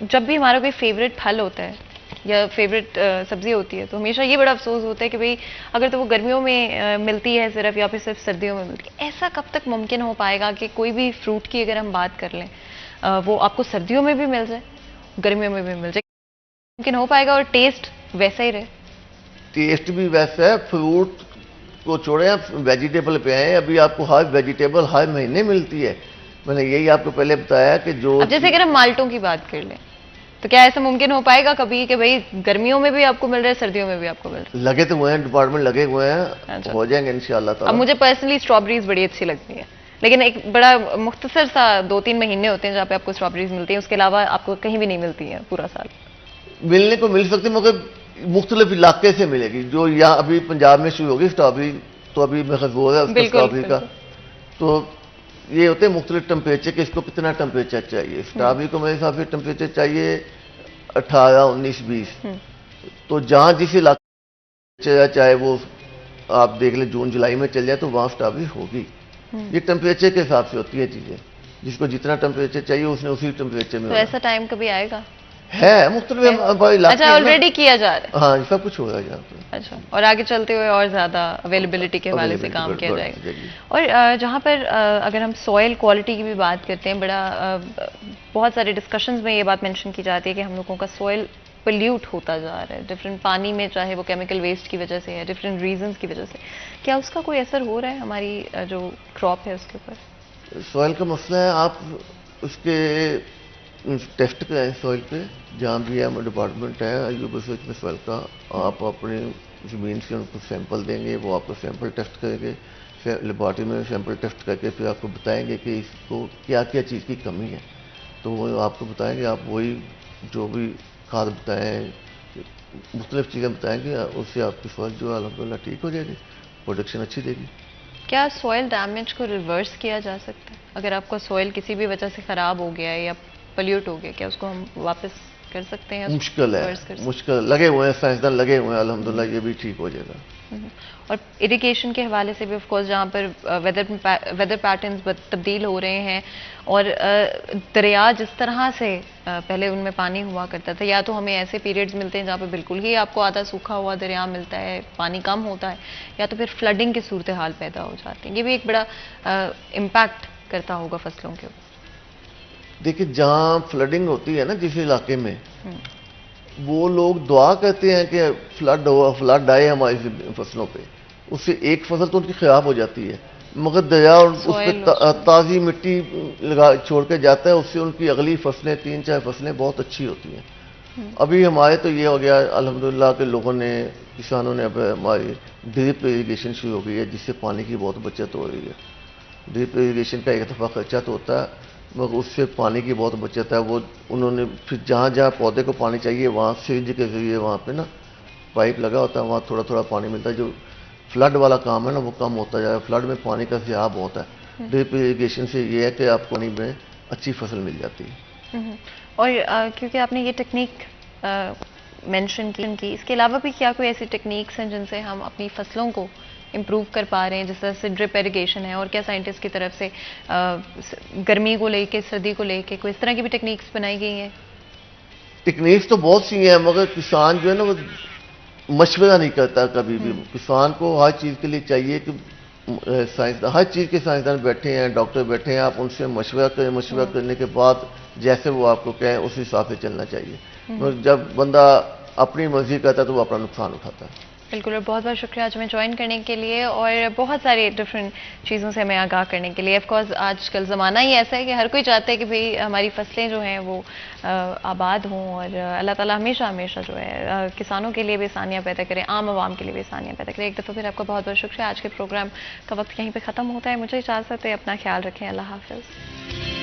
जब भी हमारा कोई फेवरेट फल होता है या फेवरेट सब्जी होती है, तो हमेशा ये बड़ा अफसोस होता है कि भाई अगर तो वो गर्मियों में मिलती है सिर्फ, या फिर सिर्फ सर्दियों में मिलती है। ऐसा कब तक मुमकिन हो पाएगा कि कोई भी फ्रूट की अगर हम बात कर लें, वो आपको सर्दियों में भी मिल जाए, गर्मियों में भी मिल जाए, मुमकिन हो पाएगा, और टेस्ट वैसा ही रहे? टेस्ट भी वैसा है। फ्रूट को छोड़े, आप वेजिटेबल पे आए, अभी आपको हर वेजिटेबल हर महीने मिलती है। मैंने यही आपको पहले बताया कि जो, अब जैसे अगर हम माल्टों की बात कर लें, तो क्या ऐसा मुमकिन हो पाएगा कभी कि भाई गर्मियों में भी आपको मिल रहा है, सर्दियों में भी आपको मिल रहा है? लगे तो हुए हैं, डिपार्टमेंट लगे हुए हैं। अच्छा। हो जाएंगे इंशाल्लाह। अब मुझे पर्सनली स्ट्रॉबेरीज बड़ी अच्छी लगती है, लेकिन एक बड़ा मुख्तसर सा 2-3 महीने होते हैं जहाँ पे आपको स्ट्रॉबेरीज मिलती हैं, उसके अलावा आपको कहीं भी नहीं मिलती है पूरा साल। मिलने को मिल सकती, मगर मुख्तलिफ इलाके से मिलेगी। जो यहाँ अभी पंजाब में शुरू होगी स्ट्रॉबेरी, तो अभी महसूस है उसका स्ट्रॉबेरी का। तो ये होते हैं मुख्तलिफ टेम्परेचर के, इसको कितना टेम्परेचर चाहिए। स्ट्रॉबेरी को मेरे हिसाब से टेम्परेचर चाहिए 18, 19, 20। तो जहाँ जिस इलाके, चाहे वो आप देख लें जून जुलाई में चल जाए, तो वहाँ स्ट्रॉबेरी होगी। ये टेम्परेचर के हिसाब से होती है चीज़ें, जिसको जितना टेम्परेचर चाहिए उसने उसी टेम्परेचर में। तो ऐसा टाइम कभी आएगा? है मुख्तलिफ इलाके अच्छा, हैं ना। ऑलरेडी किया जा रहा है। हाँ, सब कुछ हो रहा है यहाँ पे। अच्छा, और आगे चलते हुए और ज़्यादा अवेलेबिलिटी के हवाले से काम किया जाएगा। और जहाँ पर अगर हम सॉइल क्वालिटी की भी बात करते हैं, बहुत सारे डिस्कशंस में ये बात मेंशन की जाती है कि हम लोगों का सॉइल पोल्यूट होता जा रहा है डिफरेंट पानी में, चाहे वो केमिकल वेस्ट की वजह से है, डिफरेंट रीजंस की वजह से। क्या उसका कोई असर हो रहा है हमारी जो क्रॉप है उसके ऊपर? सॉइल का मसला है, आप उसके टेस्ट कराएं सॉइल पे, जहाँ भी है डिपार्टमेंट है आईयूब रिसर्च में सॉइल का, आप अपनी ज़मीन से उनको सैंपल देंगे, वो आपको सैंपल टेस्ट करेंगे, लेबॉर्ट्री में सैंपल टेस्ट करके फिर आपको बताएंगे कि इसको क्या क्या चीज़ की कमी है, तो वो आपको बताएंगे। आप वही जो भी खाद बताएं, मुख्तलिफ चीज़ें बताएंगे, उससे आपकी सॉइल जो है अल्हम्दुलिल्लाह ठीक हो जाएगी, प्रोडक्शन अच्छी देगी। क्या सॉइल डैमेज को रिवर्स किया जा सकता है? अगर आपका सॉइल किसी भी वजह से ख़राब हो गया है या पोल्यूट हो गया, क्या उसको हम वापस कर सकते हैं? मुश्किल है, मुश्किल, लगे हुए हैं साइंसदान, लगे हुए हैं, अल्हम्दुलिल्लाह ये भी ठीक हो जाएगा। और इरिगेशन के हवाले से भी ऑफ कोर्स, जहाँ पर वेदर पैटर्न्स तब्दील हो रहे हैं और दरिया जिस तरह से पहले उनमें पानी हुआ करता था, या तो हमें ऐसे पीरियड्स मिलते हैं जहाँ पे बिल्कुल ही आपको आधा सूखा हुआ दरिया मिलता है, पानी कम होता है, या तो फिर फ्लडिंग की सूरत हाल पैदा हो जाती है। ये भी एक बड़ा इम्पैक्ट करता होगा फसलों के ऊपर। देखिए, जहाँ फ्लडिंग होती है ना जिस इलाके में, वो लोग दुआ करते हैं कि फ्लड आए हमारी फसलों पे, उससे एक फसल तो उनकी खराब हो जाती है, मगर दरिया उस पर ताज़ी मिट्टी लगा छोड़ के जाता है, उससे उनकी अगली फसलें 3-4 फसलें बहुत अच्छी होती हैं। अभी हमारे तो ये हो गया अल्हम्दुलिल्लाह के लोगों ने, किसानों ने, अब हमारी ड्रिप इरीगेशन शुरू हो गई है, जिससे पानी की बहुत बचत हो रही है। ड्रिप इरीगेशन का एक दफ़ा खर्चा तो होता है, मगर उससे पानी की बहुत बचत है। वो उन्होंने फिर जहाँ जहाँ पौधे को पानी चाहिए वहाँ सिरिंज के जरिए वहाँ पे ना पाइप लगा होता है, वहाँ थोड़ा थोड़ा पानी मिलता है। जो फ्लड वाला काम है ना वो कम होता जाएगा, फ्लड में पानी का ज़िया बहुत है। ड्रिप इरीगेशन से ये है कि आपको पानी में अच्छी फसल मिल जाती है। और क्योंकि आपने ये टेक्निक मेंशन की, इसके अलावा भी क्या कोई ऐसी टेक्निक्स हैं जिनसे हम अपनी फसलों को इम्प्रूव कर पा रहे हैं, जिस तरह से ड्रिप इरिगेशन है, और क्या साइंटिस्ट की तरफ से गर्मी को लेके, सर्दी को लेके कोई इस तरह की भी टेक्निक्स बनाई गई हैं? टेक्निक्स तो बहुत सी हैं, मगर किसान जो है ना वो मशवरा नहीं करता कभी भी। किसान को हर चीज़ के लिए चाहिए कि साइंसदान, हर चीज़ के साइंसदान बैठे हैं, डॉक्टर बैठे हैं, आप उनसे मशवरा करें, मशवरा करने के बाद जैसे वो आपको कहें उस हिसाब से चलना चाहिए। मगर जब बंदा अपनी मर्जी करता है तो वो अपना नुकसान उठाता है। बिल्कुल, और बहुत बहुत शुक्रिया आज हमें ज्वाइन करने के लिए और बहुत सारी डिफरेंट चीज़ों से हमें आगाह करने के लिए। ऑफकोर्स आजकल ज़माना ही ऐसा है कि हर कोई चाहता है कि भाई हमारी फसलें जो हैं वो आबाद हों, और अल्लाह ताला हमेशा हमेशा जो है किसानों के लिए भी आसानियाँ पैदा करें, आम आवाम के लिए भी आसानियाँ पैदा करें। एक दफ़ा फिर आपका बहुत बहुत शुक्रिया। आज के प्रोग्राम का वक्त यहीं पर ख़त्म होता है, मुझे इजाज़त है, अपना ख्याल रखें, अल्लाह हाफ़िज़।